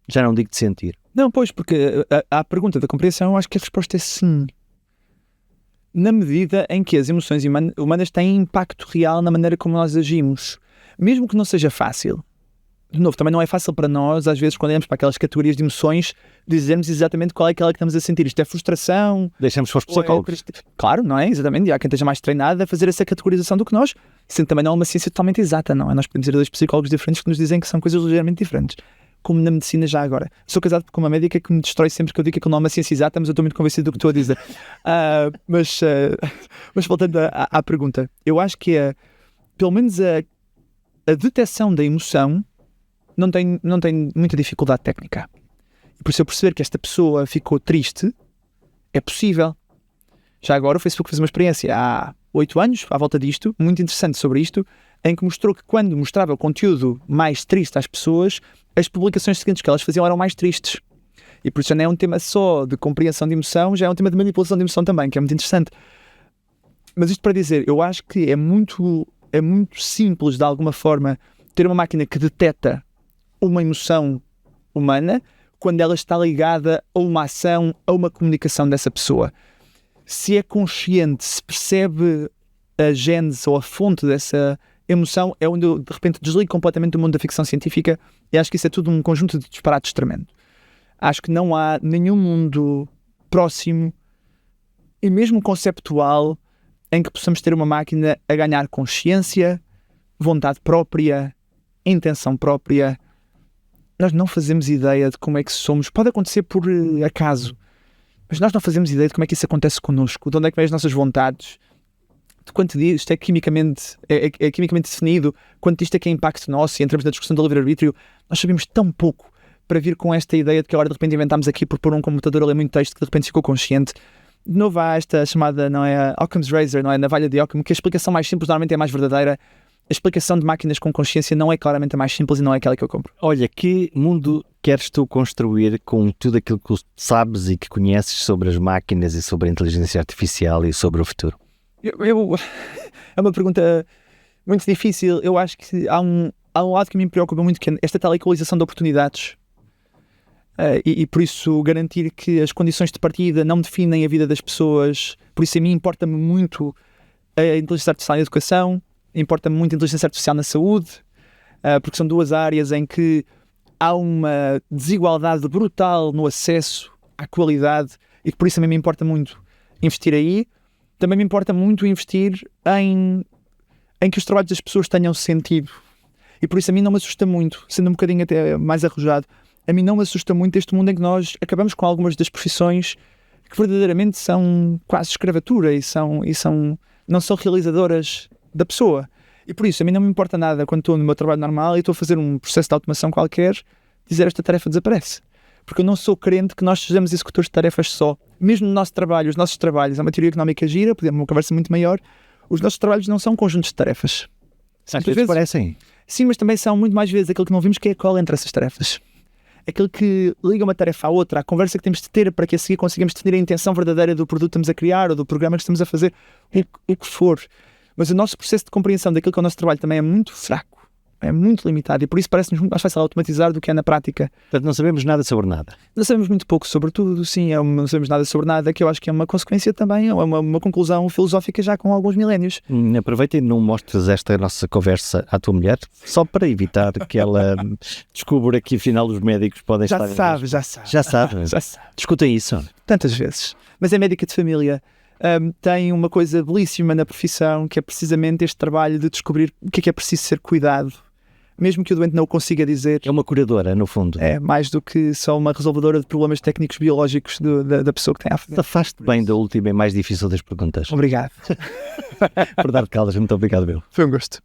Já não digo de sentir. Não, pois, porque à pergunta da compreensão, eu acho que a resposta é sim. Na medida em que as emoções humanas têm impacto real na maneira como nós agimos. Mesmo que não seja fácil. De novo, também não é fácil para nós, às vezes, quando olhamos para aquelas categorias de emoções, dizermos exatamente qual é aquela que estamos a sentir. Isto é frustração. Deixamos para os psicólogos. Claro, não é? Exatamente. E há quem esteja mais treinado a fazer essa categorização do que nós. Sendo também não é uma ciência totalmente exata, não é? Nós podemos ir a dois psicólogos diferentes que nos dizem que são coisas ligeiramente diferentes. Como na medicina já agora. Sou casado com uma médica que me destrói sempre que eu digo que aquilo não é uma ciência exata, mas eu estou muito convencido do que estou a dizer. Mas voltando à pergunta, eu acho que pelo menos a detecção da emoção não tem muita dificuldade técnica. E por isso eu perceber que esta pessoa ficou triste, é possível. Já agora o Facebook fez uma experiência há 8 anos, à volta disto, muito interessante sobre isto, em que mostrou que quando mostrava o conteúdo mais triste às pessoas, as publicações seguintes que elas faziam eram mais tristes. E por isso já não é um tema só de compreensão de emoção, já é um tema de manipulação de emoção também, que é muito interessante. Mas isto para dizer, eu acho que é muito simples, de alguma forma, ter uma máquina que detecta uma emoção humana quando ela está ligada a uma ação, a uma comunicação dessa pessoa. Se é consciente, se percebe a gênese ou a fonte dessa emoção, é onde eu, de repente, desligo completamente do mundo da ficção científica e acho que isso é tudo um conjunto de disparates tremendo. Acho que não há nenhum mundo próximo e mesmo conceptual em que possamos ter uma máquina a ganhar consciência, vontade própria, intenção própria. Nós não fazemos ideia de como é que somos. Pode acontecer por acaso, mas nós não fazemos ideia de como é que isso acontece connosco, de onde é que vêm as nossas vontades, de quanto isto é quimicamente definido, quanto isto é que é impacto nosso, e em termos da discussão do livre-arbítrio, nós sabemos tão pouco para vir com esta ideia de que agora de repente inventámos aqui por pôr um computador a ler muito texto que de repente ficou consciente. De novo há esta chamada, não é, Occam's Razor, não é, navalha de Occam, que a explicação mais simples normalmente é a mais verdadeira. A explicação de máquinas com consciência não é claramente a mais simples e não é aquela que eu compro. Olha, que mundo queres tu construir com tudo aquilo que sabes e que conheces sobre as máquinas e sobre a inteligência artificial e sobre o futuro? É uma pergunta muito difícil. Eu acho que há um lado que me preocupa muito, que é esta tal equalização de oportunidades. e por isso garantir que as condições de partida não definem a vida das pessoas. Por isso a mim importa-me muito a inteligência artificial na educação, importa-me muito a inteligência artificial na saúde, porque são duas áreas em que há uma desigualdade brutal no acesso à qualidade e por isso a mim me importa muito investir aí. Também me importa muito investir em que os trabalhos das pessoas tenham sentido. E por isso a mim não me assusta muito, sendo um bocadinho até mais arrojado, a mim não me assusta muito este mundo em que nós acabamos com algumas das profissões que verdadeiramente são quase escravatura e não são realizadoras da pessoa. E por isso a mim não me importa nada quando estou no meu trabalho normal e estou a fazer um processo de automação qualquer, dizer esta tarefa desaparece. Porque eu não sou crente que nós sejamos executores de tarefas só. Mesmo no nosso trabalho, os nossos trabalhos, é uma teoria económica gira, podemos uma conversa muito maior, os nossos trabalhos não são conjuntos de tarefas. Às vezes parecem. Sim, mas também são muito mais vezes aquilo que não vimos, que é a cola entre essas tarefas. Aquilo que liga uma tarefa à outra, a conversa que temos de ter para que a seguir consigamos definir a intenção verdadeira do produto que estamos a criar ou do programa que estamos a fazer, o que for. Mas o nosso processo de compreensão daquilo que é o nosso trabalho também é muito fraco, é muito limitado e por isso parece-nos muito mais fácil automatizar do que é na prática. Portanto, não sabemos nada sobre nada. Não sabemos muito pouco sobre tudo, sim, não sabemos nada sobre nada, que eu acho que é uma consequência também, é uma conclusão filosófica já com alguns milénios. Aproveita e não mostres esta nossa conversa à tua mulher, só para evitar que ela descubra que afinal os médicos podem estar... Já sabe. Discutem isso. Tantas vezes. Mas é médica de família. Tem uma coisa belíssima na profissão, que é precisamente este trabalho de descobrir o que é preciso ser cuidado, mesmo que o doente não o consiga dizer. É uma curadora, no fundo. É mais do que só uma resolvedora de problemas técnicos biológicos da pessoa que tem à frente. Afaste bem da última e mais difícil das perguntas. Obrigado. Bernardo Caldas, muito obrigado, meu. Foi um gosto.